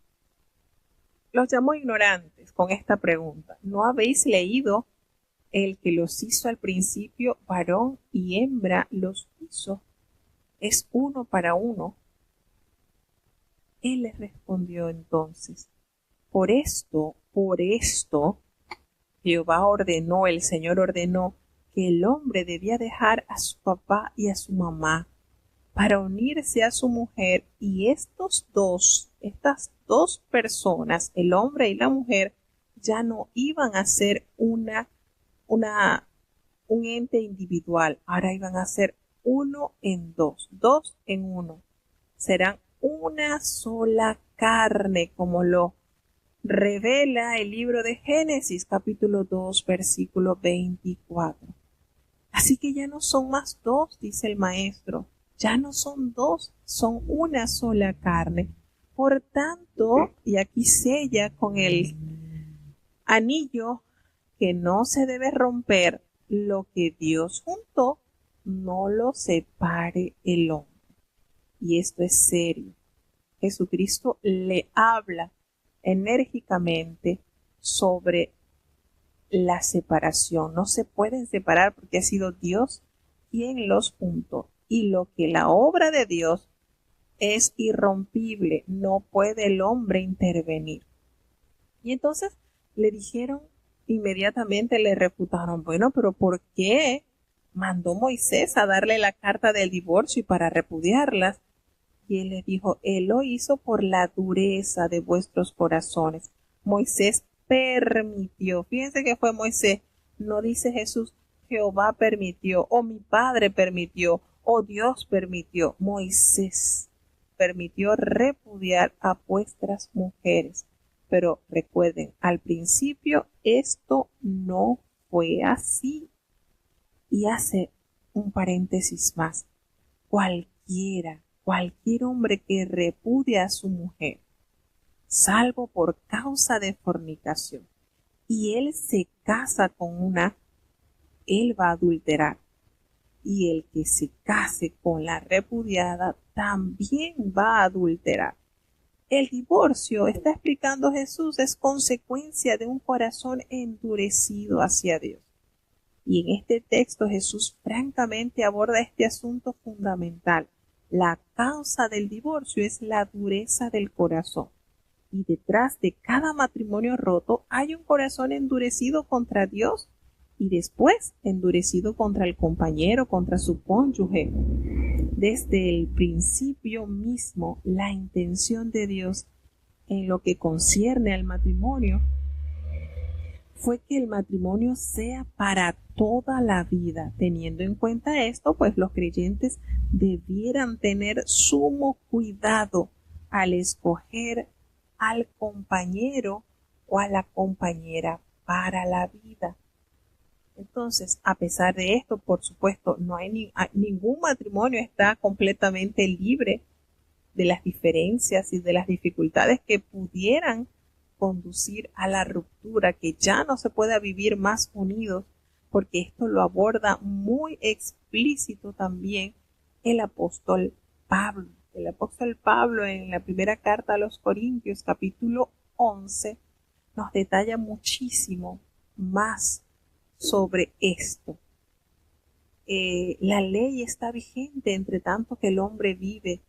los llamó ignorantes con esta pregunta: ¿no habéis leído el que los hizo al principio varón y hembra los hizo? Es uno para uno. Él les respondió entonces: por esto, Jehová ordenó, el Señor ordenó, que el hombre debía dejar a su papá y a su mamá para unirse a su mujer, y estas dos personas, el hombre y la mujer, ya no iban a ser un ente individual, ahora iban a ser uno en dos en uno. Serán una sola carne, como lo revela el libro de Génesis, capítulo 2, versículo 24. Así que ya no son más dos, dice el maestro, ya no son dos, son una sola carne. Por tanto, y aquí sella con el anillo que no se debe romper, lo que Dios juntó, no lo separe el hombre. Y esto es serio. Jesucristo le habla enérgicamente sobre la separación. No se pueden separar porque ha sido Dios quien los juntó. Y lo que la obra de Dios es irrompible, no puede el hombre intervenir. Y entonces le dijeron inmediatamente le refutaron, bueno, pero ¿por qué mandó Moisés a darle la carta del divorcio y para repudiarlas? Y él les dijo, él lo hizo por la dureza de vuestros corazones. Moisés permitió. Fíjense que fue Moisés. No dice Jesús, Jehová permitió, o mi padre permitió, o Dios permitió. Moisés permitió repudiar a vuestras mujeres. Pero recuerden, al principio esto no fue así. Y hace un paréntesis más. Cualquier hombre que repudia a su mujer, salvo por causa de fornicación, y él se casa con una, él va a adulterar. Y el que se case con la repudiada también va a adulterar. El divorcio, está explicando Jesús, es consecuencia de un corazón endurecido hacia Dios. Y en este texto Jesús francamente aborda este asunto fundamental. La causa del divorcio es la dureza del corazón. Y detrás de cada matrimonio roto hay un corazón endurecido contra Dios y después endurecido contra el compañero, contra su cónyuge. Desde el principio mismo, la intención de Dios en lo que concierne al matrimonio fue que el matrimonio sea para toda la vida. Teniendo en cuenta esto, pues los creyentes debieran tener sumo cuidado al escoger al compañero o a la compañera para la vida. Entonces, a pesar de esto, por supuesto, no hay ningún matrimonio está completamente libre de las diferencias y de las dificultades que pudieran conducir a la ruptura, que ya no se pueda vivir más unidos, porque esto lo aborda muy explícito también el apóstol Pablo. El apóstol Pablo en la primera carta a los Corintios, capítulo 11, nos detalla muchísimo más sobre esto. La ley está vigente entre tanto que el hombre vive,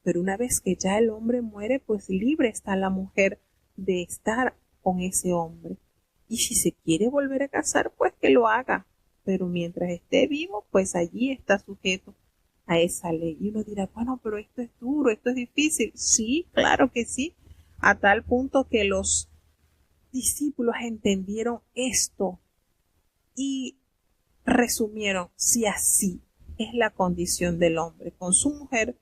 pero una vez que ya el hombre muere, pues libre está la mujer de estar con ese hombre. Y si se quiere volver a casar, pues que lo haga. Pero mientras esté vivo, pues allí está sujeto a esa ley. Y uno dirá, bueno, pero esto es duro, esto es difícil. Sí, claro que sí. A tal punto que los discípulos entendieron esto y resumieron, si así es la condición del hombre con su mujer,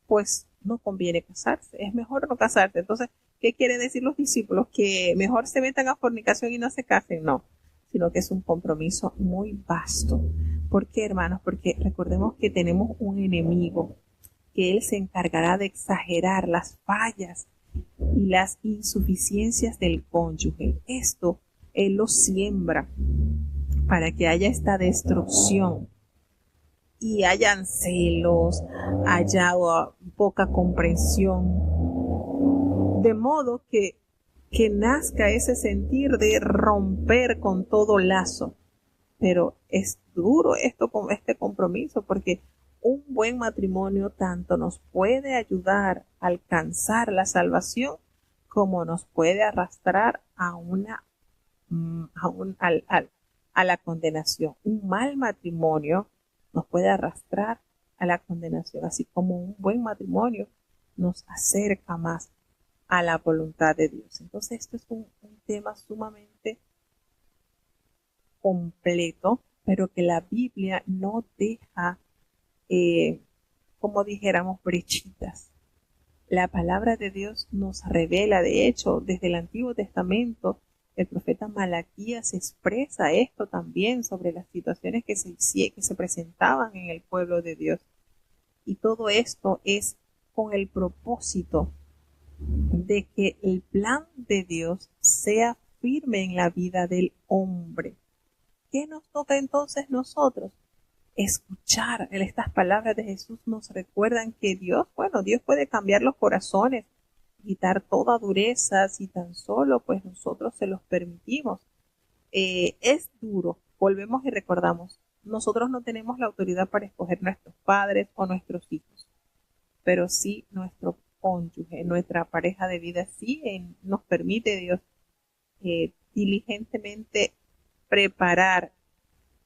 pues no conviene casarse, es mejor no casarse. Entonces, ¿qué quieren decir los discípulos? ¿Que mejor se metan a fornicación y no se casen? No, sino que es un compromiso muy vasto. ¿Por qué, hermanos? Porque recordemos que tenemos un enemigo, que él se encargará de exagerar las fallas y las insuficiencias del cónyuge. Esto él lo siembra para que haya esta destrucción y hayan celos, haya poca comprensión, de modo que nazca ese sentir de romper con todo lazo. Pero es duro esto con este compromiso, porque un buen matrimonio tanto nos puede ayudar a alcanzar la salvación como nos puede arrastrar a la condenación. Un mal matrimonio nos puede arrastrar a la condenación, así como un buen matrimonio nos acerca más a la voluntad de Dios. Entonces, esto es un tema sumamente completo, pero que la Biblia no deja, como dijéramos, brechitas. La palabra de Dios nos revela, de hecho, desde el Antiguo Testamento, el profeta Malaquías expresa esto también sobre las situaciones que se presentaban en el pueblo de Dios. Y todo esto es con el propósito de que el plan de Dios sea firme en la vida del hombre. ¿Qué nos toca entonces nosotros? Escuchar. Estas palabras de Jesús nos recuerdan que Dios puede cambiar los corazones, quitar toda dureza si tan solo pues nosotros se los permitimos. Es duro, volvemos y recordamos, nosotros no tenemos la autoridad para escoger nuestros padres o nuestros hijos, pero sí nuestro cónyuge, nuestra pareja de vida, sí nos permite Dios diligentemente preparar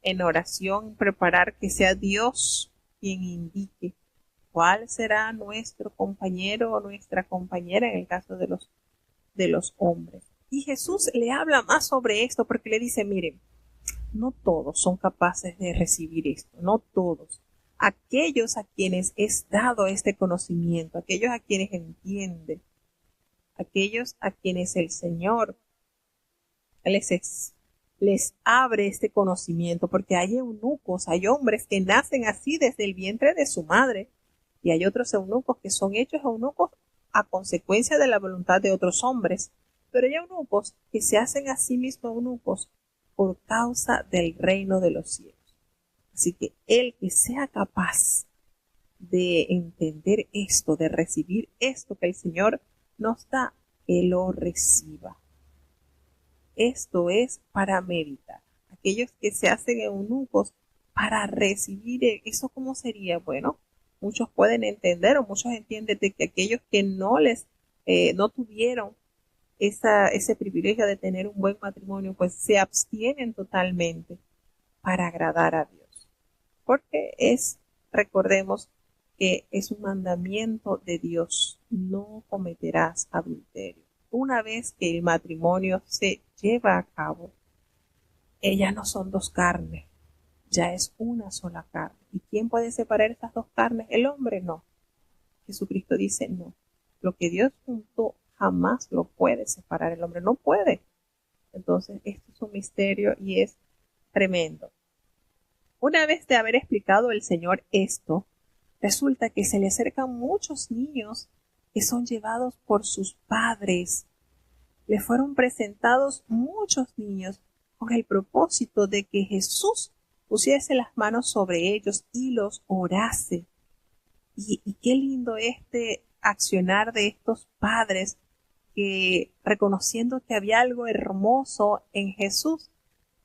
en oración, preparar que sea Dios quien indique cuál será nuestro compañero o nuestra compañera en el caso de los hombres. Y Jesús le habla más sobre esto porque le dice, miren, no todos son capaces de recibir esto, no todos. Aquellos a quienes es dado este conocimiento, aquellos a quienes entienden, aquellos a quienes el Señor les abre este conocimiento, porque hay eunucos, hay hombres que nacen así desde el vientre de su madre, y hay otros eunucos que son hechos eunucos a consecuencia de la voluntad de otros hombres, pero hay eunucos que se hacen a sí mismos eunucos por causa del reino de los cielos. Así que el que sea capaz de entender esto, de recibir esto que el Señor nos da, que lo reciba. Esto es para meditar. Aquellos que se hacen eunucos para recibir eso, ¿cómo sería? Bueno, muchos pueden entender o muchos entienden de que aquellos que no tuvieron ese privilegio de tener un buen matrimonio, pues se abstienen totalmente para agradar a Dios. Porque recordemos que es un mandamiento de Dios, no cometerás adulterio. Una vez que el matrimonio se lleva a cabo, ya no son dos carnes, ya es una sola carne. ¿Y quién puede separar estas dos carnes? El hombre no. Jesucristo dice no. Lo que Dios juntó jamás lo puede separar el hombre, no puede. Entonces, esto es un misterio y es tremendo. Una vez de haber explicado el Señor esto, resulta que se le acercan muchos niños que son llevados por sus padres. Le fueron presentados muchos niños con el propósito de que Jesús pusiese las manos sobre ellos y los orase. Y qué lindo este accionar de estos padres que, reconociendo que había algo hermoso en Jesús,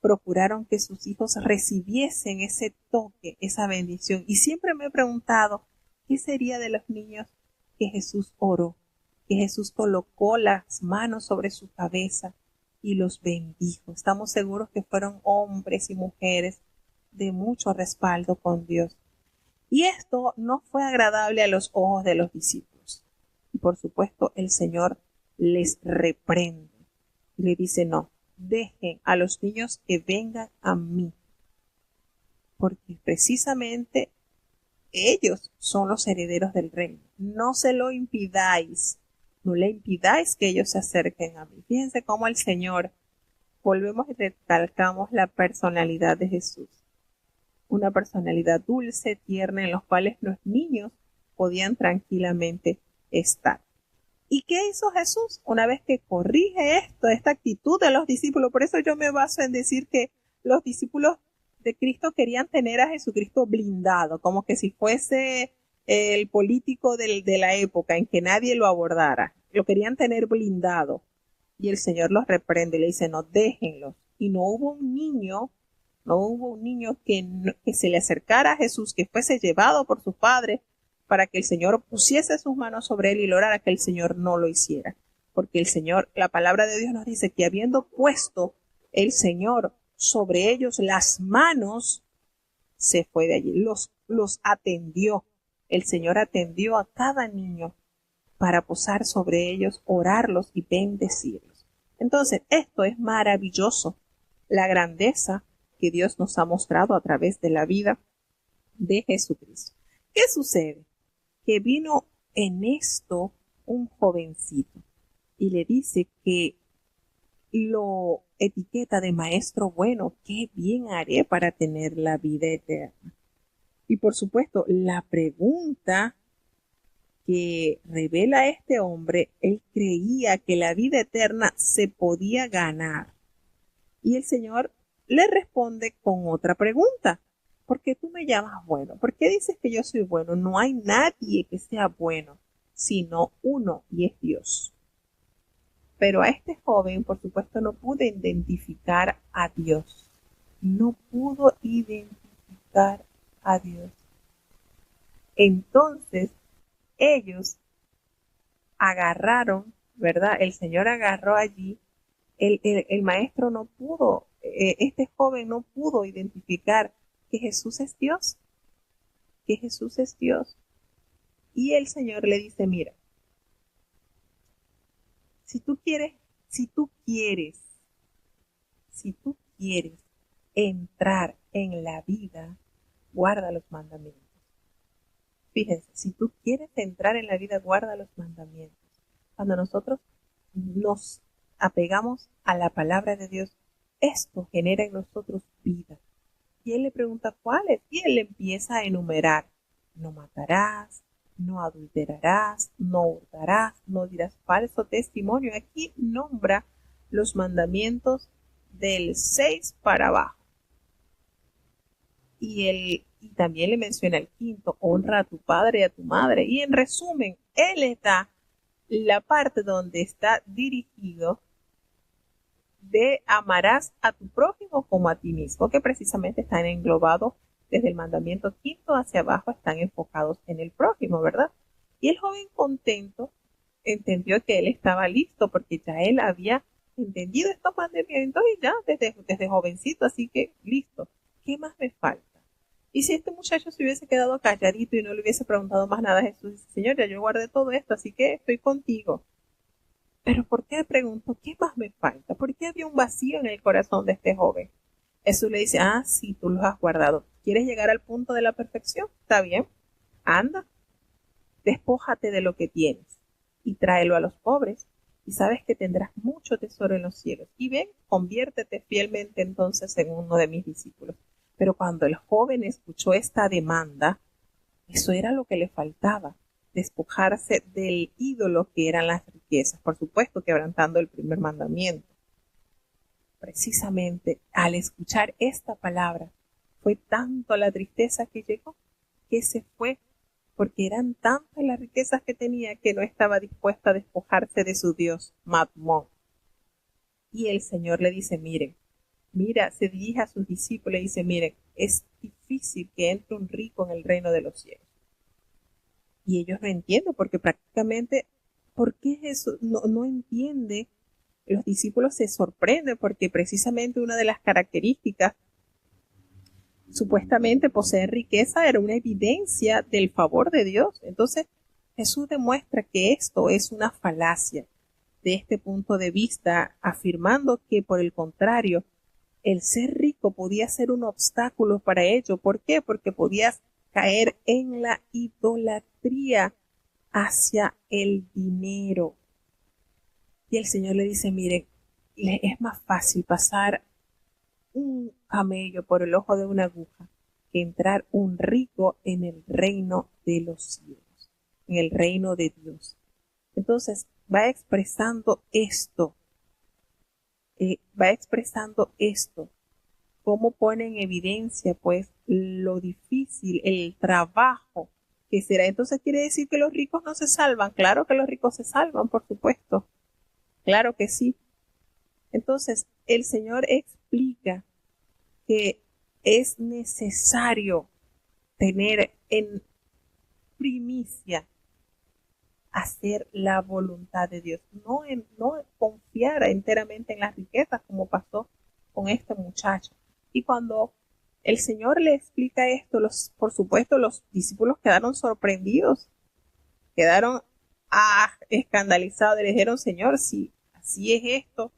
procuraron que sus hijos recibiesen ese toque, esa bendición. Y siempre me he preguntado, ¿qué sería de los niños que Jesús oró? Que Jesús colocó las manos sobre su cabeza y los bendijo. Estamos seguros que fueron hombres y mujeres de mucho respaldo con Dios. Y esto no fue agradable a los ojos de los discípulos. Y por supuesto el Señor les reprende y le dice, no, dejen a los niños que vengan a mí, porque precisamente ellos son los herederos del reino. No se lo impidáis, no le impidáis que ellos se acerquen a mí. Fíjense cómo el Señor, volvemos y recalcamos la personalidad de Jesús. Una personalidad dulce, tierna, en los cuales los niños podían tranquilamente estar. ¿Y qué hizo Jesús? Una vez que corrige esta actitud de los discípulos, por eso yo me baso en decir que los discípulos de Cristo querían tener a Jesucristo blindado, como que si fuese el político de la época en que nadie lo abordara. Lo querían tener blindado. Y el Señor los reprende y le dice, no, déjenlos. Y no hubo un niño que se le acercara a Jesús, que fuese llevado por sus padres para que el Señor pusiese sus manos sobre él y lo orara, que el Señor no lo hiciera. Porque el Señor, la palabra de Dios nos dice que habiendo puesto el Señor sobre ellos las manos, se fue de allí, los atendió. El Señor atendió a cada niño para posar sobre ellos, orarlos y bendecirlos. Entonces, esto es maravilloso, la grandeza que Dios nos ha mostrado a través de la vida de Jesucristo. ¿Qué sucede? Que vino en esto un jovencito y le dice que lo etiqueta de maestro bueno. ¿Qué bien haré para tener la vida eterna? Y por supuesto, la pregunta que revela este hombre, él creía que la vida eterna se podía ganar. Y el Señor le responde con otra pregunta. ¿Por qué tú me llamas bueno? ¿Por qué dices que yo soy bueno? No hay nadie que sea bueno, sino uno, y es Dios. Pero a este joven, por supuesto, no pudo identificar a Dios. No pudo identificar a Dios. Entonces, ellos agarraron, ¿verdad? El Señor agarró allí el maestro no pudo, este joven no pudo identificar que Jesús es Dios, que Jesús es Dios. Y el Señor le dice, mira, si tú quieres entrar en la vida, guarda los mandamientos. Fíjense, si tú quieres entrar en la vida, guarda los mandamientos. Cuando nosotros nos apegamos a la palabra de Dios, esto genera en nosotros vida. Y él le pregunta cuáles, y él empieza a enumerar. No matarás, no adulterarás, no hurtarás, no dirás falso testimonio. Aquí nombra los mandamientos del 6 para abajo. Y también le menciona el quinto, honra a tu padre y a tu madre. Y en resumen, él está la parte donde está dirigido de amarás a tu prójimo como a ti mismo, que precisamente están englobados desde el mandamiento quinto hacia abajo, están enfocados en el prójimo, ¿verdad? Y el joven contento entendió que él estaba listo porque ya él había entendido estos mandamientos y ya desde jovencito, así que listo. ¿Qué más me falta? Y si este muchacho se hubiese quedado calladito y no le hubiese preguntado más nada a Jesús, dice, Señor, ya yo guardé todo esto, así que estoy contigo. Pero ¿por qué pregunto qué más me falta? ¿Por qué había un vacío en el corazón de este joven? Jesús le dice, sí, tú los has guardado. ¿Quieres llegar al punto de la perfección? Está bien, anda, despójate de lo que tienes y tráelo a los pobres y sabes que tendrás mucho tesoro en los cielos. Y ven, conviértete fielmente entonces en uno de mis discípulos. Pero cuando el joven escuchó esta demanda, eso era lo que le faltaba, despojarse del ídolo que eran las riquezas, por supuesto quebrantando el primer mandamiento. Precisamente al escuchar esta palabra, fue tanto la tristeza que llegó, que se fue, porque eran tantas las riquezas que tenía que no estaba dispuesta a despojarse de su Dios, Mamón. Y el Señor le dice, mira, se dirige a sus discípulos y dice, miren, es difícil que entre un rico en el reino de los cielos. Y ellos no entienden, porque prácticamente, ¿por qué eso? No entiende. Los discípulos se sorprenden porque precisamente una de las características supuestamente poseer riqueza era una evidencia del favor de Dios. Entonces Jesús demuestra que esto es una falacia de este punto de vista, afirmando que por el contrario, el ser rico podía ser un obstáculo para ello. ¿Por qué? Porque podías caer en la idolatría hacia el dinero. Y el Señor le dice, miren, es más fácil pasar un camello por el ojo de una aguja que entrar un rico en el reino de los cielos, en el reino de Dios. Entonces va expresando esto, cómo pone en evidencia pues lo difícil, el trabajo que será. Entonces quiere decir que los ricos no se salvan. Claro que los ricos se salvan, por supuesto. Claro que sí. Entonces el Señor explica que es necesario tener en primicia hacer la voluntad de Dios, no confiar enteramente en las riquezas como pasó con este muchacho. Y cuando el Señor le explica esto, por supuesto los discípulos quedaron sorprendidos, quedaron escandalizados, le dijeron, Señor, si así es esto,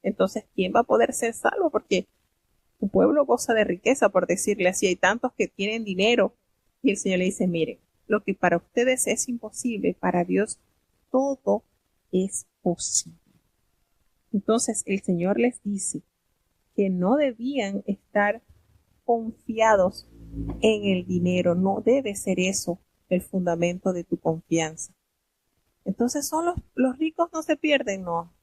entonces ¿quién va a poder ser salvo? Porque tu pueblo goza de riqueza, por decirle así, hay tantos que tienen dinero. Y el Señor le dice, miren, lo que para ustedes es imposible, para Dios todo es posible. Entonces el Señor les dice que no debían estar confiados en el dinero, no debe ser eso el fundamento de tu confianza. Entonces son los ricos no se pierden, no.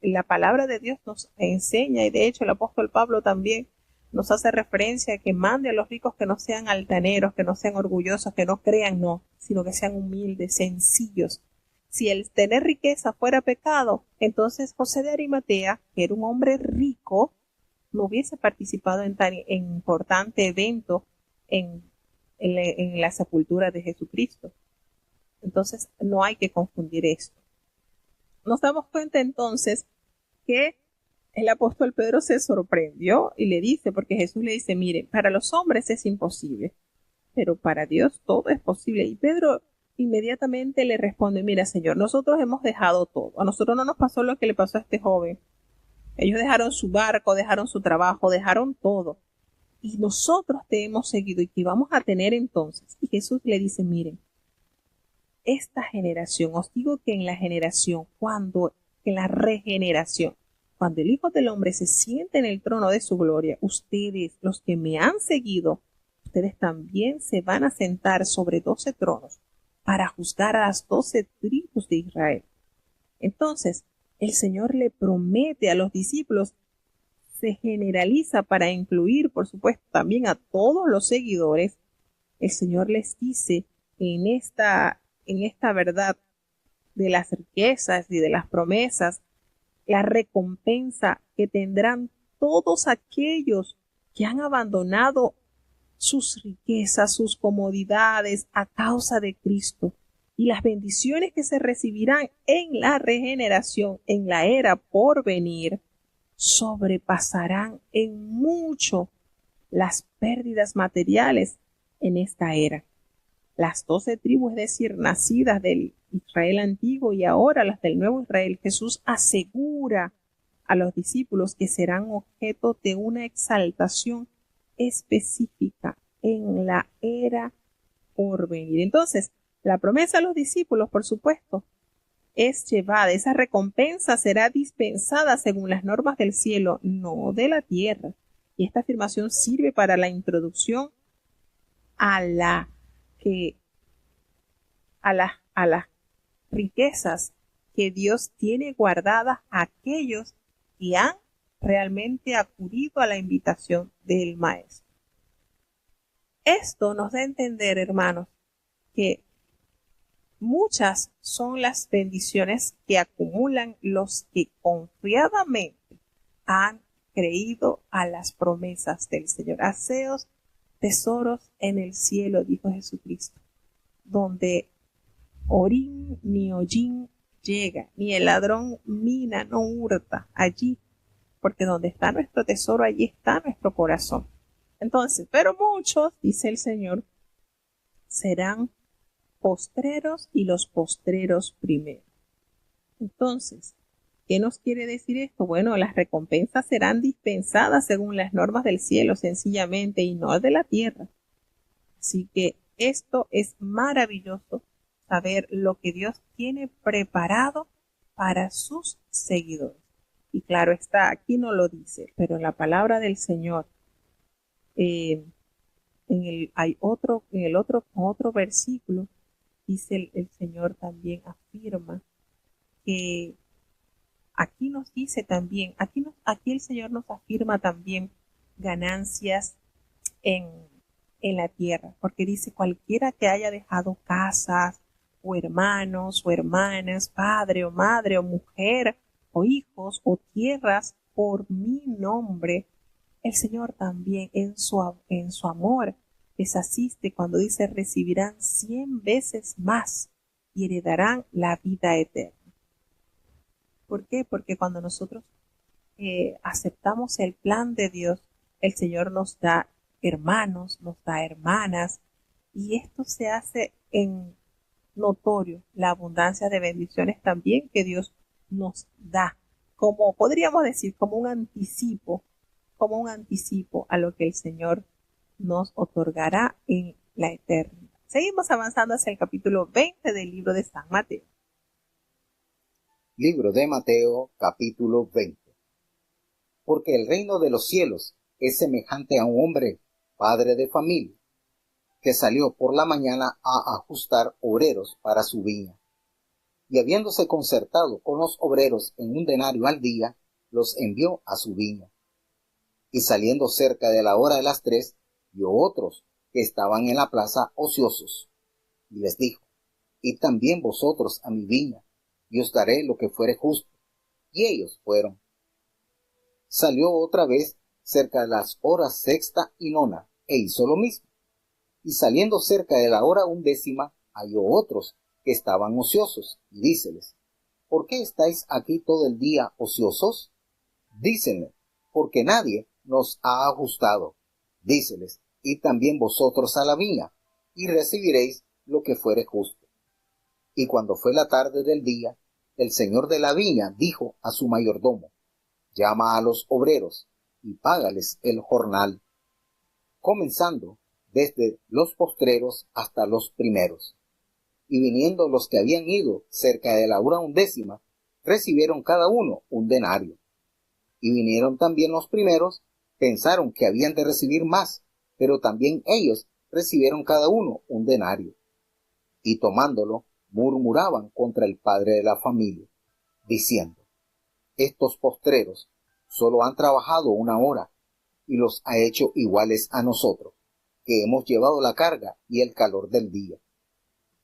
La palabra de Dios nos enseña, y de hecho el apóstol Pablo también nos hace referencia a que mande a los ricos que no sean altaneros, que no sean orgullosos, que no crean, no, sino que sean humildes, sencillos. Si el tener riqueza fuera pecado, entonces José de Arimatea, que era un hombre rico, no hubiese participado en tan importante evento en la sepultura de Jesucristo. Entonces no hay que confundir esto. Nos damos cuenta entonces que el apóstol Pedro se sorprendió y le dice, porque Jesús le dice, mire, para los hombres es imposible, pero para Dios todo es posible. Y Pedro inmediatamente le responde, mira, Señor, nosotros hemos dejado todo. A nosotros no nos pasó lo que le pasó a este joven. Ellos dejaron su barco, dejaron su trabajo, dejaron todo. Y nosotros te hemos seguido. ¿Y qué vamos a tener entonces? Y Jesús le dice, miren, esta generación, os digo que en la generación, en la regeneración, cuando el Hijo del Hombre se siente en el trono de su gloria, ustedes, los que me han seguido, ustedes también se van a sentar sobre 12 tronos para juzgar a las 12 tribus de Israel. Entonces, el Señor le promete a los discípulos, se generaliza para incluir, por supuesto, también a todos los seguidores. El Señor les dice en esta verdad de las riquezas y de las promesas, la recompensa que tendrán todos aquellos que han abandonado sus riquezas, sus comodidades a causa de Cristo, y las bendiciones que se recibirán en la regeneración, en la era por venir, sobrepasarán en mucho las pérdidas materiales en esta era. Las 12 tribus, es decir, nacidas del Israel antiguo y ahora las del nuevo Israel, Jesús asegura a los discípulos que serán objeto de una exaltación específica en la era por venir. Entonces, la promesa a los discípulos, por supuesto, es llevada, esa recompensa será dispensada según las normas del cielo, no de la tierra. Y esta afirmación sirve para la introducción a las riquezas que Dios tiene guardadas a aquellos que han realmente acudido a la invitación del Maestro. Esto nos da a entender, hermanos, que muchas son las bendiciones que acumulan los que confiadamente han creído a las promesas del Señor. Haceos tesoros en el cielo, dijo Jesucristo, donde orín ni hollín llega, ni el ladrón mina, no hurta allí, porque donde está nuestro tesoro, allí está nuestro corazón. Entonces, pero muchos, dice el Señor, serán postreros y los postreros primero. Entonces, ¿qué nos quiere decir esto? Bueno, las recompensas serán dispensadas según las normas del cielo, sencillamente, y no de la tierra. Así que esto es maravilloso, saber lo que Dios tiene preparado para sus seguidores. Y claro está, aquí no lo dice, pero en la palabra del Señor, hay otro versículo, dice el Señor también afirma que aquí nos dice también, aquí el Señor nos afirma también ganancias en la tierra, porque dice cualquiera que haya dejado casas, o hermanos, o hermanas, padre o madre, o mujer, o hijos, o tierras, por mi nombre, el Señor también en su amor les asiste cuando dice recibirán 100 veces más y heredarán la vida eterna. ¿Por qué? Porque cuando nosotros aceptamos el plan de Dios, el Señor nos da hermanos, nos da hermanas, y esto se hace en notorio la abundancia de bendiciones también que Dios nos da, como podríamos decir, como un anticipo a lo que el Señor nos otorgará en la eternidad. Seguimos avanzando hacia el capítulo 20 del libro de San Mateo. Libro de Mateo, capítulo 20. Porque el reino de los cielos es semejante a un hombre, padre de familia, que salió por la mañana a ajustar obreros para su viña. Y habiéndose concertado con los obreros en un denario al día, los envió a su viña. Y saliendo cerca de la hora de las 3, vio otros que estaban en la plaza ociosos. Y les dijo, id también vosotros a mi viña, y os daré lo que fuere justo. Y ellos fueron. Salió otra vez cerca de las horas 6ª y 9ª, e hizo lo mismo. Y saliendo cerca de la hora 11ª, halló otros que estaban ociosos, y díceles, ¿por qué estáis aquí todo el día ociosos? Dícenle, porque nadie nos ha ajustado. Díceles, id también vosotros a la viña, y recibiréis lo que fuere justo. Y cuando fue la tarde del día, el señor de la viña dijo a su mayordomo, llama a los obreros, y págales el jornal, comenzando desde los postreros hasta los primeros. Y viniendo los que habían ido cerca de la hora 11, recibieron cada uno un denario. Y vinieron también los primeros, pensaron que habían de recibir más, pero también ellos recibieron cada uno un denario. Y tomándolo, murmuraban contra el padre de la familia, diciendo, estos postreros solo han trabajado 1 hora, y los ha hecho iguales a nosotros, que hemos llevado la carga y el calor del día.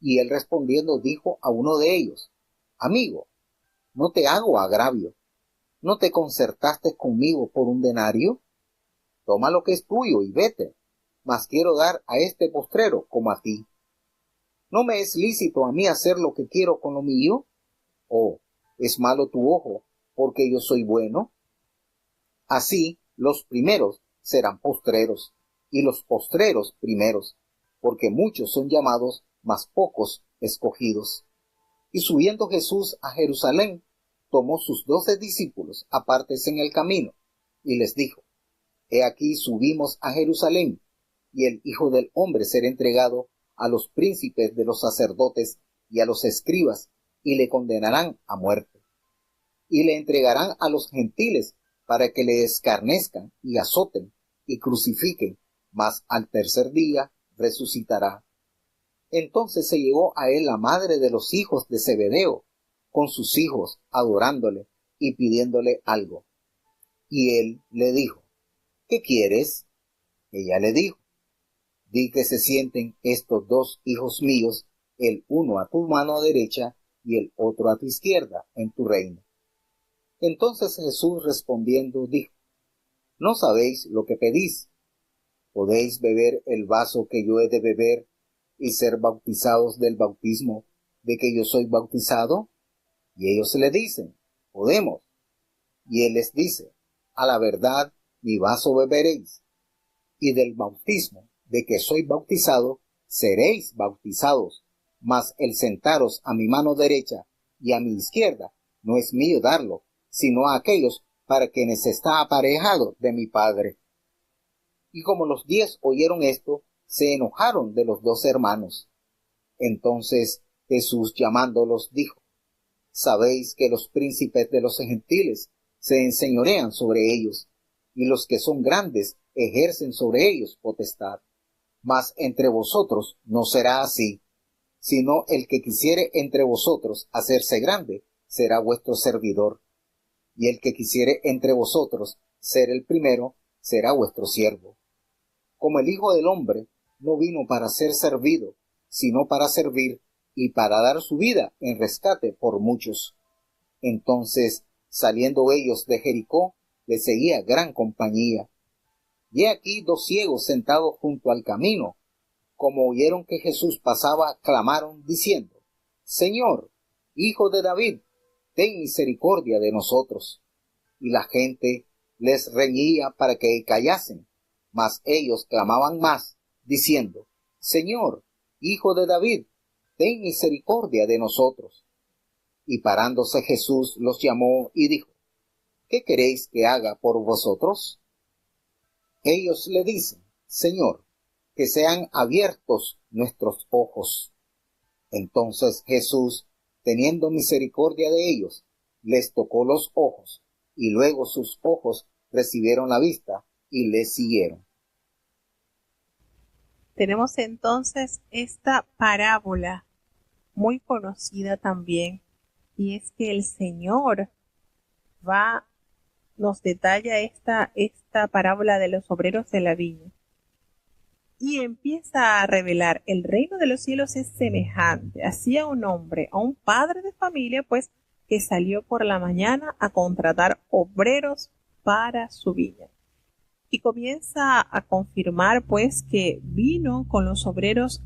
Y él respondiendo dijo a uno de ellos, amigo, no te hago agravio, ¿no te concertaste conmigo por un denario? Toma lo que es tuyo y vete, mas quiero dar a este postrero como a ti. ¿No me es lícito a mí hacer lo que quiero con lo mío? ¿O es malo tu ojo porque yo soy bueno? Así los primeros serán postreros, y los postreros primeros, porque muchos son llamados, mas pocos escogidos. Y subiendo Jesús a Jerusalén, tomó sus 12 discípulos apartes en el camino, y les dijo, he aquí subimos a Jerusalén, y el Hijo del Hombre será entregado a los príncipes de los sacerdotes y a los escribas, y le condenarán a muerte. Y le entregarán a los gentiles para que le escarnezcan y azoten y crucifiquen, mas al tercer día resucitará. Entonces se llegó a él la madre de los hijos de Zebedeo, con sus hijos, adorándole y pidiéndole algo. Y él le dijo, ¿qué quieres? Ella le dijo, di que se sienten estos 2 hijos míos, el uno a tu mano derecha y el otro a tu izquierda, en tu reino. Entonces Jesús respondiendo dijo, ¿no sabéis lo que pedís? ¿Podéis beber el vaso que yo he de beber y ser bautizados del bautismo de que yo soy bautizado? Y ellos le dicen, podemos. Y él les dice, a la verdad, mi vaso beberéis, y del bautismo de que soy bautizado, seréis bautizados, mas el sentaros a mi mano derecha y a mi izquierda no es mío darlo, sino a aquellos para quienes está aparejado de mi Padre. Y como los 10 oyeron esto, se enojaron de los 2 hermanos. Entonces Jesús llamándolos dijo, sabéis que los príncipes de los gentiles se enseñorean sobre ellos, y los que son grandes ejercen sobre ellos potestad. Mas entre vosotros no será así, sino el que quisiere entre vosotros hacerse grande será vuestro servidor, y el que quisiere entre vosotros ser el primero será vuestro siervo. Como el Hijo del Hombre no vino para ser servido, sino para servir y para dar su vida en rescate por muchos. Entonces, saliendo ellos de Jericó, le seguía gran compañía. Y he aquí 2 ciegos sentados junto al camino. Como oyeron que Jesús pasaba, clamaron diciendo, Señor, Hijo de David, ten misericordia de nosotros. Y la gente les reñía para que callasen, mas ellos clamaban más, diciendo, Señor, Hijo de David, ten misericordia de nosotros. Y parándose Jesús los llamó y dijo, ¿qué queréis que haga por vosotros? Ellos le dicen, Señor, que sean abiertos nuestros ojos. Entonces Jesús, teniendo misericordia de ellos, les tocó los ojos, y luego sus ojos recibieron la vista y le siguieron. Tenemos entonces esta parábola muy conocida también, y es que el Señor nos detalla esta parábola de los obreros de la viña y empieza a revelar el reino de los cielos es semejante, así a un hombre, a un padre de familia, pues, que salió por la mañana a contratar obreros para su viña. Y comienza a confirmar, pues, que vino con los obreros,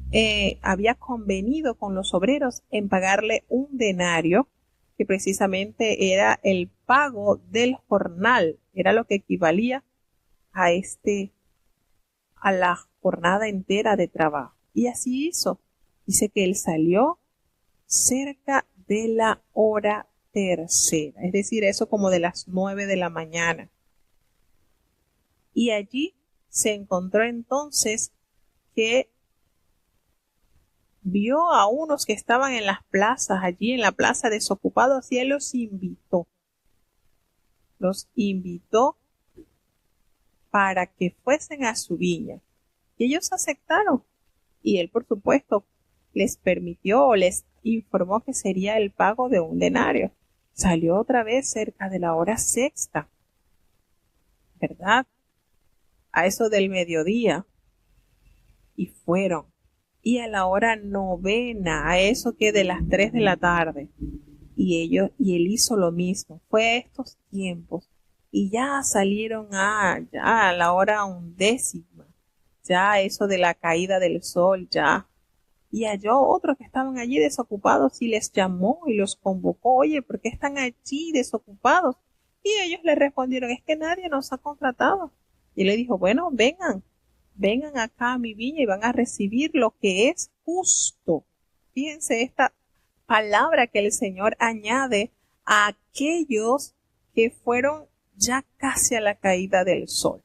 había convenido con los obreros en pagarle un denario que precisamente era el pago del jornal, era lo que equivalía a a la jornada entera de trabajo. Y así hizo. Dice que él salió cerca de la hora tercera, es decir, eso como de las 9 de la mañana. Y allí se encontró entonces que vio a unos que estaban en las plazas, allí en la plaza desocupados, y él los invitó. Los invitó para que fuesen a su viña. Y ellos aceptaron. Y él, por supuesto, les permitió o les informó que sería el pago de un denario. Salió otra vez cerca de la hora sexta, ¿verdad? A eso del mediodía. Y fueron. Y a la hora novena, a eso que de las 3 de la tarde. Y él hizo lo mismo. Fue a estos tiempos. Y ya salieron ya a la hora 11, ya eso de la caída del sol, ya. Y halló otros que estaban allí desocupados y les llamó y los convocó. Oye, ¿por qué están allí desocupados? Y ellos le respondieron, es que nadie nos ha contratado. Y él le dijo, bueno, vengan acá a mi viña y van a recibir lo que es justo. Fíjense esta palabra que el Señor añade a aquellos que fueron ya casi a la caída del sol.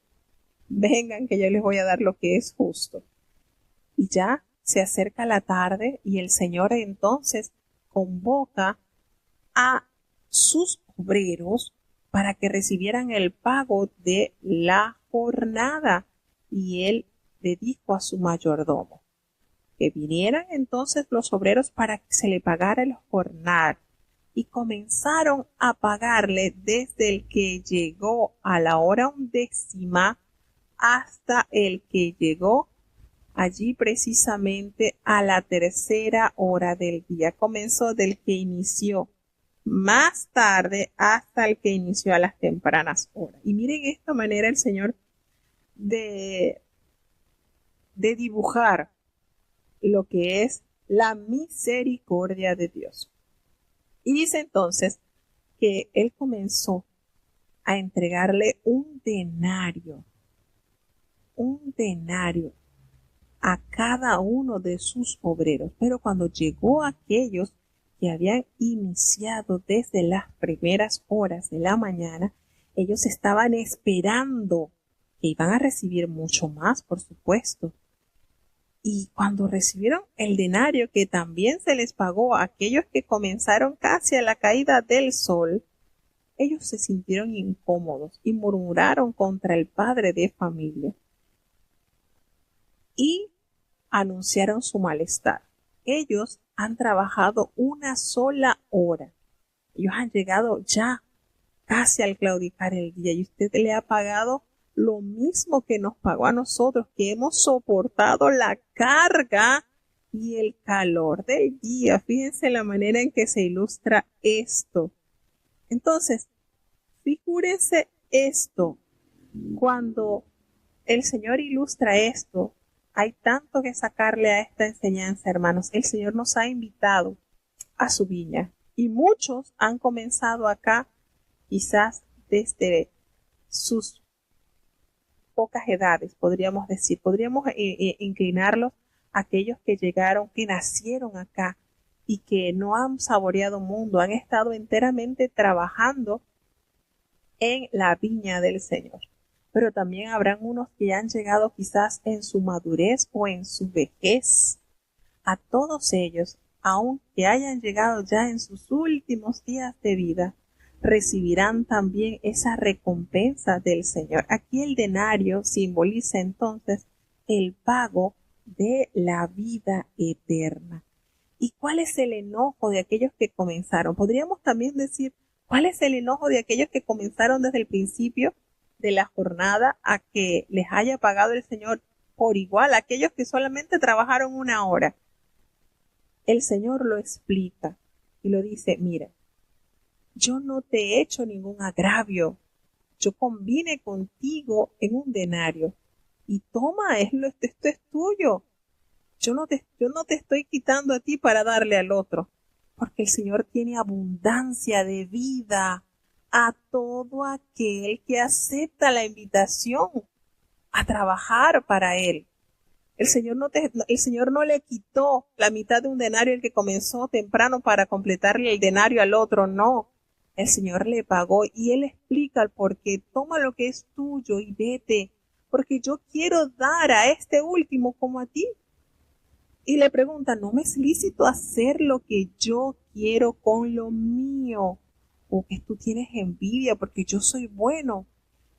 Vengan que yo les voy a dar lo que es justo. Y ya se acerca la tarde y el Señor entonces convoca a sus obreros para que recibieran el pago de la jornada. Y él le dijo a su mayordomo que vinieran entonces los obreros para que se le pagara el jornal. Y comenzaron a pagarle desde el que llegó a la hora 11 hasta el que llegó allí precisamente a la tercera hora del día. Comenzó del que inició más tarde hasta el que inició a las tempranas horas. Y miren esta manera el Señor de dibujar lo que es la misericordia de Dios. Y dice entonces que él comenzó a entregarle un denario a cada uno de sus obreros. Pero cuando llegó aquellos que habían iniciado desde las primeras horas de la mañana, ellos estaban esperando que iban a recibir mucho más, por supuesto. Y cuando recibieron el denario que también se les pagó a aquellos que comenzaron casi a la caída del sol, ellos se sintieron incómodos y murmuraron contra el padre de familia y anunciaron su malestar. Ellos han trabajado una sola hora. Ellos han llegado ya casi al claudicar el día y usted le ha pagado lo mismo que nos pagó a nosotros, que hemos soportado la carga y el calor del día. Fíjense la manera en que se ilustra esto. Entonces, figúrese esto. Cuando el Señor ilustra esto, hay tanto que sacarle a esta enseñanza, hermanos. El Señor nos ha invitado a su viña y muchos han comenzado acá, quizás desde sus pocas edades, podríamos decir. Podríamos inclinarlos a aquellos que llegaron, que nacieron acá y que no han saboreado mundo, han estado enteramente trabajando en la viña del Señor. Pero también habrán unos que han llegado quizás en su madurez o en su vejez. A todos ellos, aunque hayan llegado ya en sus últimos días de vida, recibirán también esa recompensa del Señor. Aquí el denario simboliza entonces el pago de la vida eterna. ¿Y cuál es el enojo de aquellos que comenzaron? Podríamos también decir, ¿cuál es el enojo de aquellos que comenzaron desde el principio de la jornada a que les haya pagado el Señor por igual? Aquellos que solamente trabajaron una hora. El Señor lo explica y lo dice, mira, yo no te he hecho ningún agravio. Yo convine contigo en un denario. Y toma, esto es tuyo. Yo no te estoy quitando a ti para darle al otro. porque el Señor tiene abundancia de vida a todo aquel que acepta la invitación a trabajar para Él. El Señor no le quitó la mitad de un denario el que comenzó temprano para completarle el denario al otro, no. El Señor le pagó y Él explica el por qué. Toma lo que es tuyo y vete, porque yo quiero dar a este último como a ti. Y le pregunta, ¿no me es lícito hacer lo que yo quiero con lo mío? ¿O que tú tienes envidia porque yo soy bueno?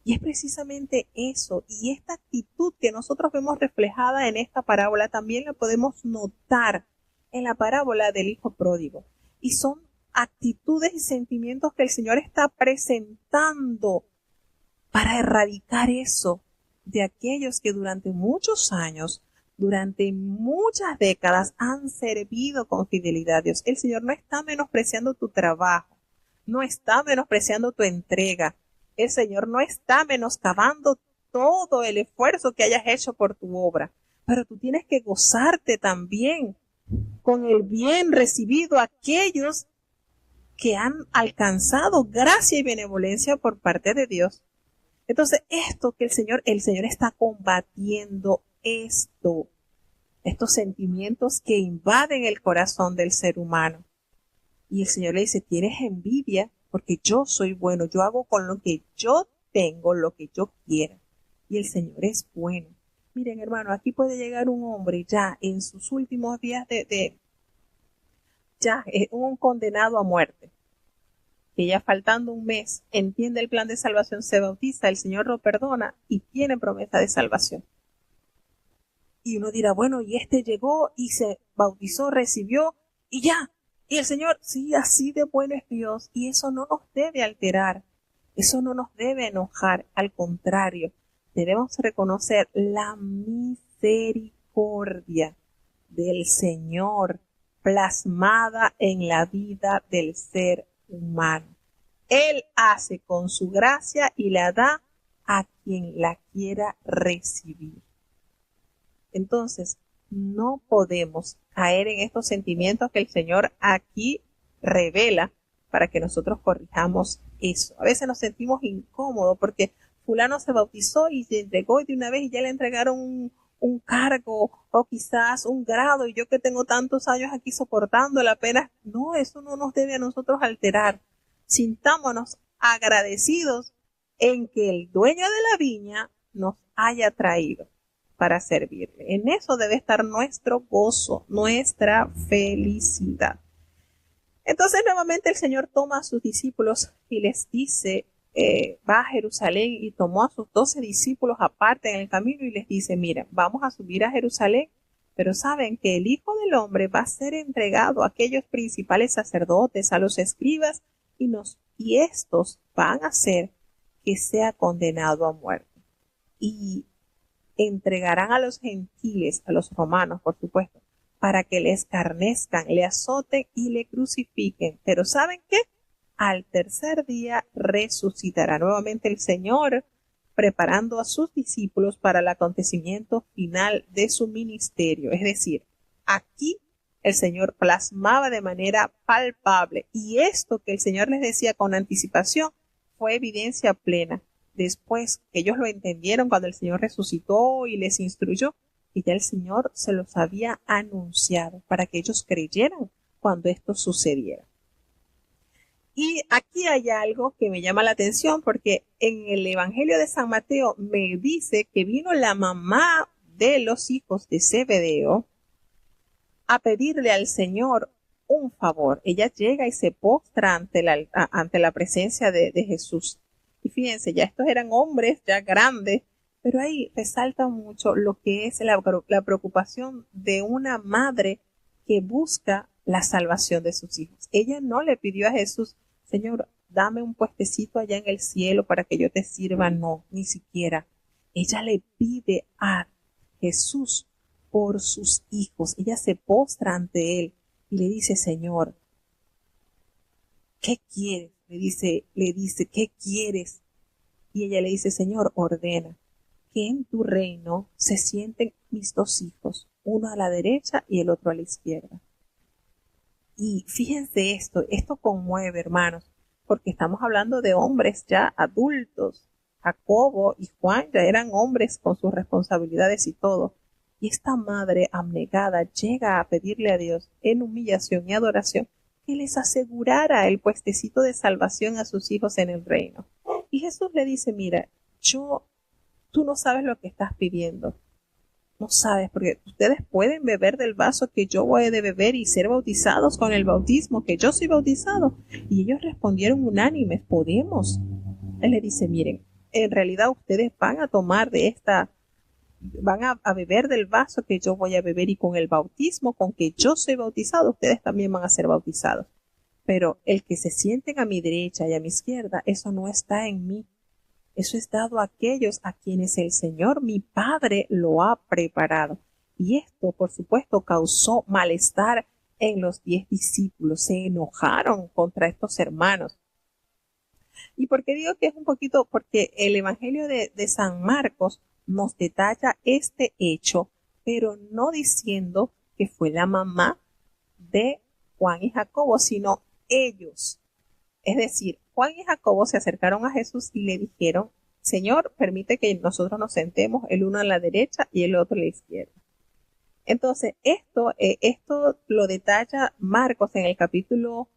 Y es precisamente eso, y esta actitud que nosotros vemos reflejada en esta parábola también la podemos notar en la parábola del hijo pródigo. Y son actitudes y sentimientos que el Señor está presentando para erradicar eso de aquellos que durante muchos años, durante muchas décadas han servido con fidelidad a Dios. El Señor no está menospreciando tu trabajo, no está menospreciando tu entrega. El Señor no está menoscabando todo el esfuerzo que hayas hecho por tu obra, pero tú tienes que gozarte también con el bien recibido a aquellos que han alcanzado gracia y benevolencia por parte de Dios. Entonces, esto que el Señor está combatiendo estos sentimientos que invaden el corazón del ser humano. Y el Señor le dice, tienes envidia porque yo soy bueno, yo hago con lo que yo tengo, lo que yo quiera. Y el Señor es bueno. Miren, hermano, aquí puede llegar un hombre ya en sus últimos días ya es un condenado a muerte, que ya faltando un mes entiende el plan de salvación, se bautiza, el Señor lo perdona y tiene promesa de salvación. Y uno dirá, bueno, y este llegó y se bautizó, recibió y ya. Y el Señor, sí, así de bueno es Dios. Y eso no nos debe alterar. Eso no nos debe enojar. Al contrario, debemos reconocer la misericordia del Señor plasmada en la vida del ser humano. Él hace con su gracia y la da a quien la quiera recibir. Entonces, no podemos caer en estos sentimientos que el Señor aquí revela para que nosotros corrijamos eso. A veces nos sentimos incómodos porque fulano se bautizó y se entregó y de una vez y ya le entregaron un cargo o quizás un grado y yo que tengo tantos años aquí soportando la pena. No, eso no nos debe a nosotros alterar. Sintámonos agradecidos en que el dueño de la viña nos haya traído para servirle. En eso debe estar nuestro gozo, nuestra felicidad. Entonces nuevamente el Señor toma a sus discípulos y les dice, va a Jerusalén y tomó a sus 12 discípulos aparte en el camino y les dice, miren, vamos a subir a Jerusalén, pero saben que el Hijo del Hombre va a ser entregado a aquellos principales sacerdotes, a los escribas, y estos van a hacer que sea condenado a muerte. Y entregarán a los gentiles, a los romanos, por supuesto, para que le escarnezcan, le azoten y le crucifiquen. Pero ¿saben qué? Al tercer día resucitará. Nuevamente el Señor preparando a sus discípulos para el acontecimiento final de su ministerio. Es decir, aquí el Señor plasmaba de manera palpable y esto que el Señor les decía con anticipación fue evidencia plena. Después que ellos lo entendieron cuando el Señor resucitó y les instruyó, y ya el Señor se los había anunciado para que ellos creyeran cuando esto sucediera. Y aquí hay algo que me llama la atención porque en el Evangelio de San Mateo me dice que vino la mamá de los hijos de Zebedeo a pedirle al Señor un favor. Ella llega y se postra ante la presencia de Jesús. Y fíjense, ya estos eran hombres ya grandes, pero ahí resalta mucho lo que es la preocupación de una madre que busca la salvación de sus hijos. Ella no le pidió a Jesús, Señor, dame un puestecito allá en el cielo para que yo te sirva. No, ni siquiera. Ella le pide a Jesús por sus hijos. Ella se postra ante él y le dice, Señor, ¿qué quieres? Le dice, ¿qué quieres? Y ella le dice, Señor, ordena que en tu reino se sienten mis 2 hijos, uno a la derecha y el otro a la izquierda. Y fíjense esto conmueve, hermanos, porque estamos hablando de hombres ya adultos. Jacobo y Juan ya eran hombres con sus responsabilidades y todo. Y esta madre abnegada llega a pedirle a Dios en humillación y adoración que les asegurara el puestecito de salvación a sus hijos en el reino. Y Jesús le dice, mira, tú no sabes lo que estás pidiendo. No sabes, porque ustedes pueden beber del vaso que yo voy a beber y ser bautizados con el bautismo que yo soy bautizado. Y ellos respondieron unánimes, podemos. Él le dice, miren, en realidad ustedes van a tomar van a beber del vaso que yo voy a beber y con el bautismo con que yo soy bautizado, ustedes también van a ser bautizados. Pero el que se sienten a mi derecha y a mi izquierda, eso no está en mí. Eso es dado a aquellos a quienes el Señor, mi Padre, lo ha preparado. Y esto, por supuesto, causó malestar en los 10 discípulos. Se enojaron contra estos hermanos. ¿Y por qué digo que es un poquito? Porque el Evangelio de San Marcos nos detalla este hecho, pero no diciendo que fue la mamá de Juan y Jacobo, sino ellos. Es decir, Juan y Jacobo se acercaron a Jesús y le dijeron, Señor, permite que nosotros nos sentemos el uno a la derecha y el otro a la izquierda. Entonces, esto lo detalla Marcos en el capítulo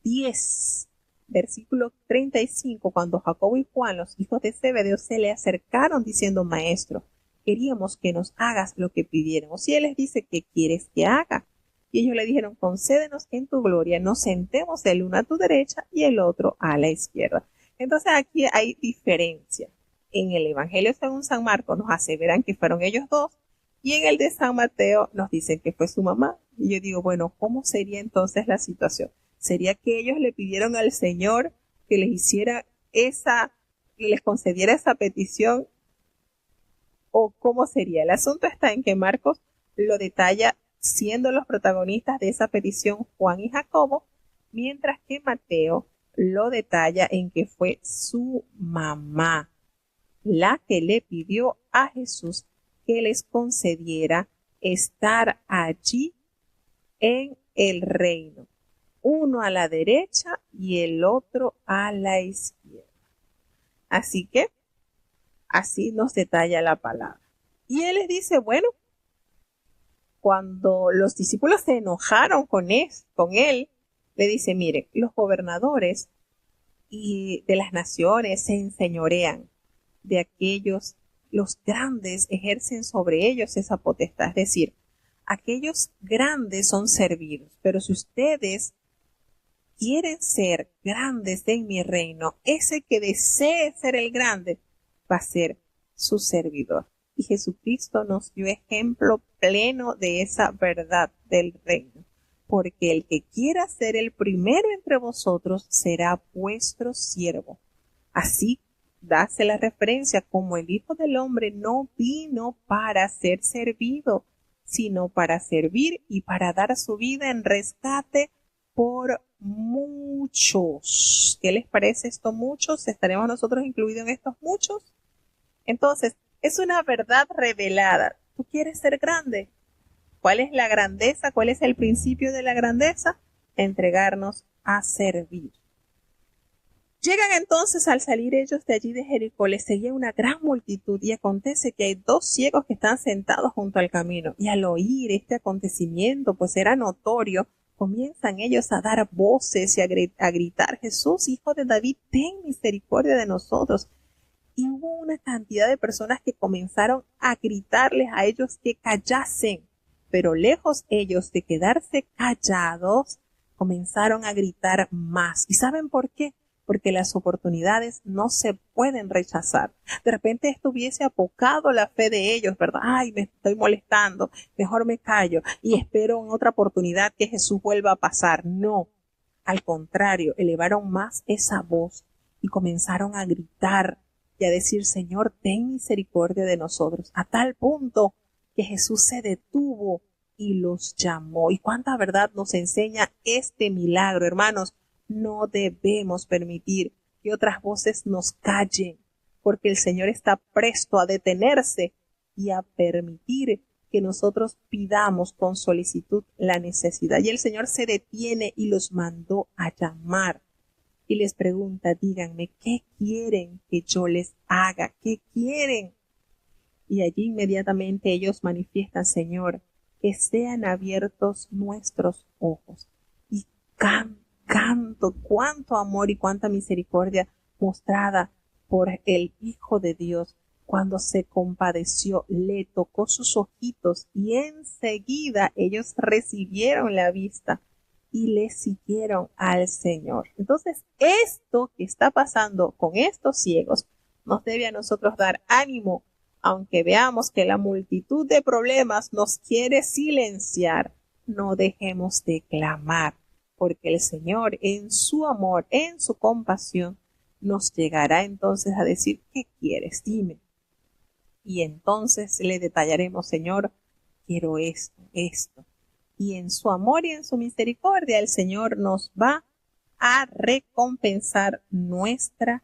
10, versículo 35, cuando Jacobo y Juan, los hijos de Zebedeo, se le acercaron diciendo, Maestro, queríamos que nos hagas lo que pidiéramos. Y él les dice, ¿qué quieres que haga? Y ellos le dijeron, concédenos que en tu gloria nos sentemos el uno a tu derecha y el otro a la izquierda. Entonces aquí hay diferencia. En el Evangelio según San Marcos nos aseveran que fueron ellos dos y en el de San Mateo nos dicen que fue su mamá. Y yo digo, bueno, ¿cómo sería entonces la situación? ¿Sería que ellos le pidieron al Señor que les hiciera les concediera esa petición? ¿O cómo sería? El asunto está en que Marcos lo detalla siendo los protagonistas de esa petición Juan y Jacobo, mientras que Mateo lo detalla en que fue su mamá la que le pidió a Jesús que les concediera estar allí en el reino, uno a la derecha y el otro a la izquierda. Así que, así nos detalla la palabra. Y él les dice, bueno, cuando los discípulos se enojaron con él, le dice, miren, los gobernadores y de las naciones se enseñorean de aquellos, los grandes ejercen sobre ellos esa potestad. Es decir, aquellos grandes son servidos, pero si ustedes quieren ser grandes en mi reino, ese que desee ser el grande va a ser su servidor. Y Jesucristo nos dio ejemplo pleno de esa verdad del reino. Porque el que quiera ser el primero entre vosotros será vuestro siervo. Así dase la referencia como el Hijo del Hombre no vino para ser servido, sino para servir y para dar su vida en rescate por muchos. ¿Qué les parece esto muchos? ¿Estaremos nosotros incluidos en estos muchos? Entonces, es una verdad revelada. ¿Tú quieres ser grande? ¿Cuál es la grandeza? ¿Cuál es el principio de la grandeza? Entregarnos a servir. Llegan entonces al salir ellos de allí de Jericó, les seguía una gran multitud y acontece que hay 2 ciegos que están sentados junto al camino. Y al oír este acontecimiento, pues era notorio, comienzan ellos a dar voces y a gritar, Jesús, Hijo de David, ten misericordia de nosotros. Y hubo una cantidad de personas que comenzaron a gritarles a ellos que callasen, pero lejos ellos de quedarse callados, comenzaron a gritar más. ¿Y saben por qué? Porque las oportunidades no se pueden rechazar. De repente esto hubiese apocado la fe de ellos, ¿verdad? Ay, me estoy molestando, mejor me callo y espero en otra oportunidad que Jesús vuelva a pasar. No, al contrario, elevaron más esa voz y comenzaron a gritar y a decir, Señor, ten misericordia de nosotros, a tal punto que Jesús se detuvo y los llamó. ¿Y cuánta verdad nos enseña este milagro, hermanos? No debemos permitir que otras voces nos callen, porque el Señor está presto a detenerse y a permitir que nosotros pidamos con solicitud la necesidad. Y el Señor se detiene y los mandó a llamar y les pregunta, díganme, ¿qué quieren que yo les haga? ¿Qué quieren? Y allí inmediatamente ellos manifiestan, Señor, que sean abiertos nuestros ojos. Y canto, cuánto amor y cuánta misericordia mostrada por el Hijo de Dios cuando se compadeció, le tocó sus ojitos y enseguida ellos recibieron la vista y le siguieron al Señor. Entonces, esto que está pasando con estos ciegos nos debe a nosotros dar ánimo, aunque veamos que la multitud de problemas nos quiere silenciar. No dejemos de clamar, porque el Señor en su amor, en su compasión, nos llegará entonces a decir, ¿qué quieres? Dime. Y entonces le detallaremos, Señor, quiero esto, esto. Y en su amor y en su misericordia el Señor nos va a recompensar nuestra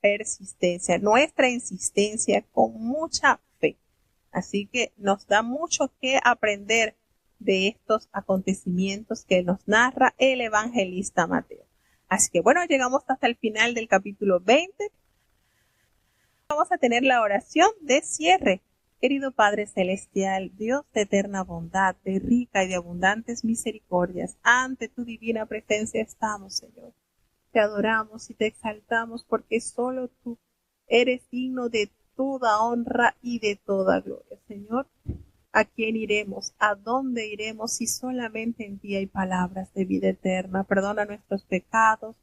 persistencia, nuestra insistencia con mucha fe. Así que nos da mucho que aprender de estos acontecimientos que nos narra el evangelista Mateo. Así que bueno, llegamos hasta el final del capítulo 20. Vamos a tener la oración de cierre. Querido Padre Celestial, Dios de eterna bondad, de rica y de abundantes misericordias, ante tu divina presencia estamos, Señor. Te adoramos y te exaltamos porque solo tú eres digno de toda honra y de toda gloria, Señor. ¿A quién iremos? ¿A dónde iremos si solamente en ti hay palabras de vida eterna? Perdona nuestros pecados,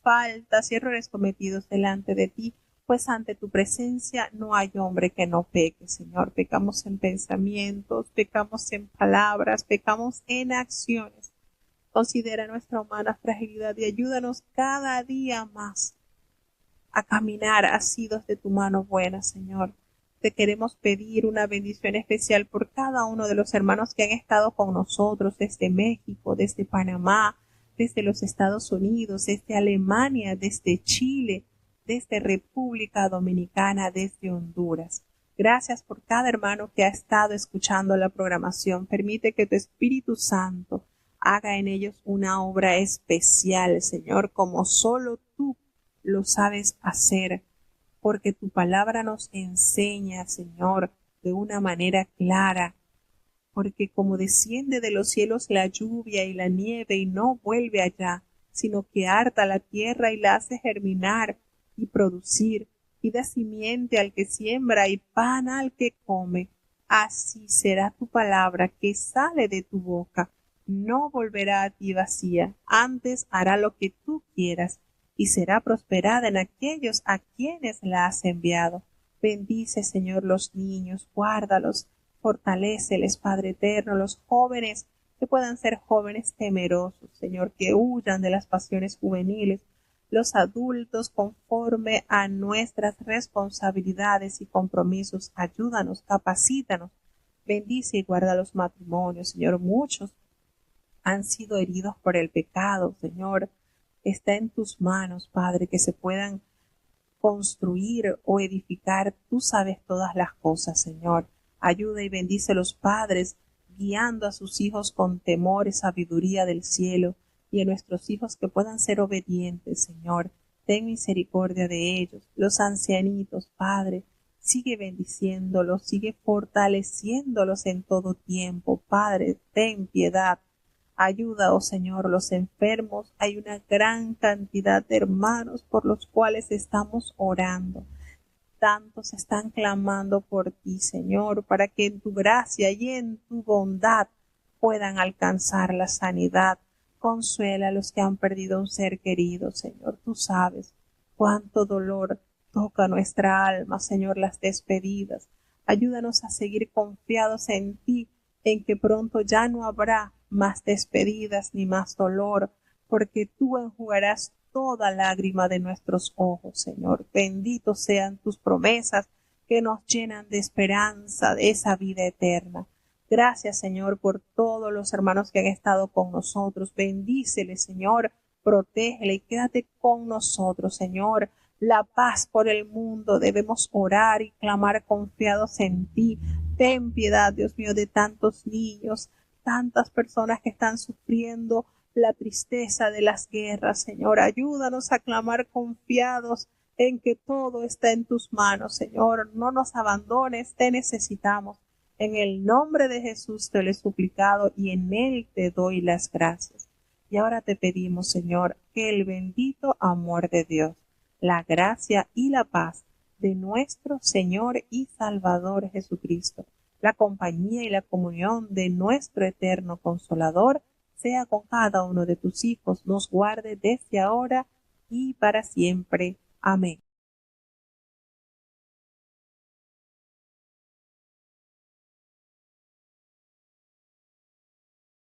faltas y errores cometidos delante de ti, pues ante tu presencia no hay hombre que no peque, Señor. Pecamos en pensamientos, pecamos en palabras, pecamos en acciones. Considera nuestra humana fragilidad y ayúdanos cada día más a caminar asidos de tu mano buena, Señor. Te queremos pedir una bendición especial por cada uno de los hermanos que han estado con nosotros desde México, desde Panamá, desde los Estados Unidos, desde Alemania, desde Chile, desde República Dominicana, desde Honduras. Gracias por cada hermano que ha estado escuchando la programación. Permite que tu Espíritu Santo haga en ellos una obra especial, Señor, como solo tú lo sabes hacer, porque tu palabra nos enseña, Señor, de una manera clara, porque como desciende de los cielos la lluvia y la nieve y no vuelve allá, sino que harta la tierra y la hace germinar y producir, y da simiente al que siembra y pan al que come, así será tu palabra que sale de tu boca. No volverá a ti vacía, antes hará lo que tú quieras, y será prosperada en aquellos a quienes la has enviado. Bendice, Señor, los niños, guárdalos, fortaléceles, Padre eterno, los jóvenes, que puedan ser jóvenes temerosos, Señor, que huyan de las pasiones juveniles, los adultos conforme a nuestras responsabilidades y compromisos, ayúdanos, capacítanos, bendice y guarda los matrimonios, Señor, muchos han sido heridos por el pecado, Señor, está en tus manos, Padre, que se puedan construir o edificar, tú sabes todas las cosas, Señor, ayuda y bendice a los padres, guiando a sus hijos con temor y sabiduría del cielo, y a nuestros hijos que puedan ser obedientes, Señor. Ten misericordia de ellos. Los ancianitos, Padre, sigue bendiciéndolos, sigue fortaleciéndolos en todo tiempo. Padre, ten piedad. Ayuda, oh Señor, los enfermos. Hay una gran cantidad de hermanos por los cuales estamos orando. Tantos están clamando por ti, Señor, para que en tu gracia y en tu bondad puedan alcanzar la sanidad. Consuela a los que han perdido un ser querido, Señor. Tú sabes cuánto dolor toca nuestra alma, Señor, las despedidas. Ayúdanos a seguir confiados en ti, en que pronto ya no habrá más despedidas ni más dolor, porque tú enjugarás toda lágrima de nuestros ojos, Señor. Benditos sean tus promesas que nos llenan de esperanza de esa vida eterna. Gracias, Señor, por todos los hermanos que han estado con nosotros. Bendíceles, Señor, protégele y quédate con nosotros, Señor. la paz por el mundo. Debemos orar y clamar confiados en ti. Ten piedad, Dios mío, de tantos niños, tantas personas que están sufriendo la tristeza de las guerras, Señor. Ayúdanos a clamar confiados en que todo está en tus manos, Señor. No nos abandones, te necesitamos. En el nombre de Jesús te lo he suplicado y en él te doy las gracias. Y ahora te pedimos, Señor, que el bendito amor de Dios, la gracia y la paz de nuestro Señor y Salvador Jesucristo, la compañía y la comunión de nuestro eterno Consolador, sea con cada uno de tus hijos, nos guarde desde ahora y para siempre. Amén.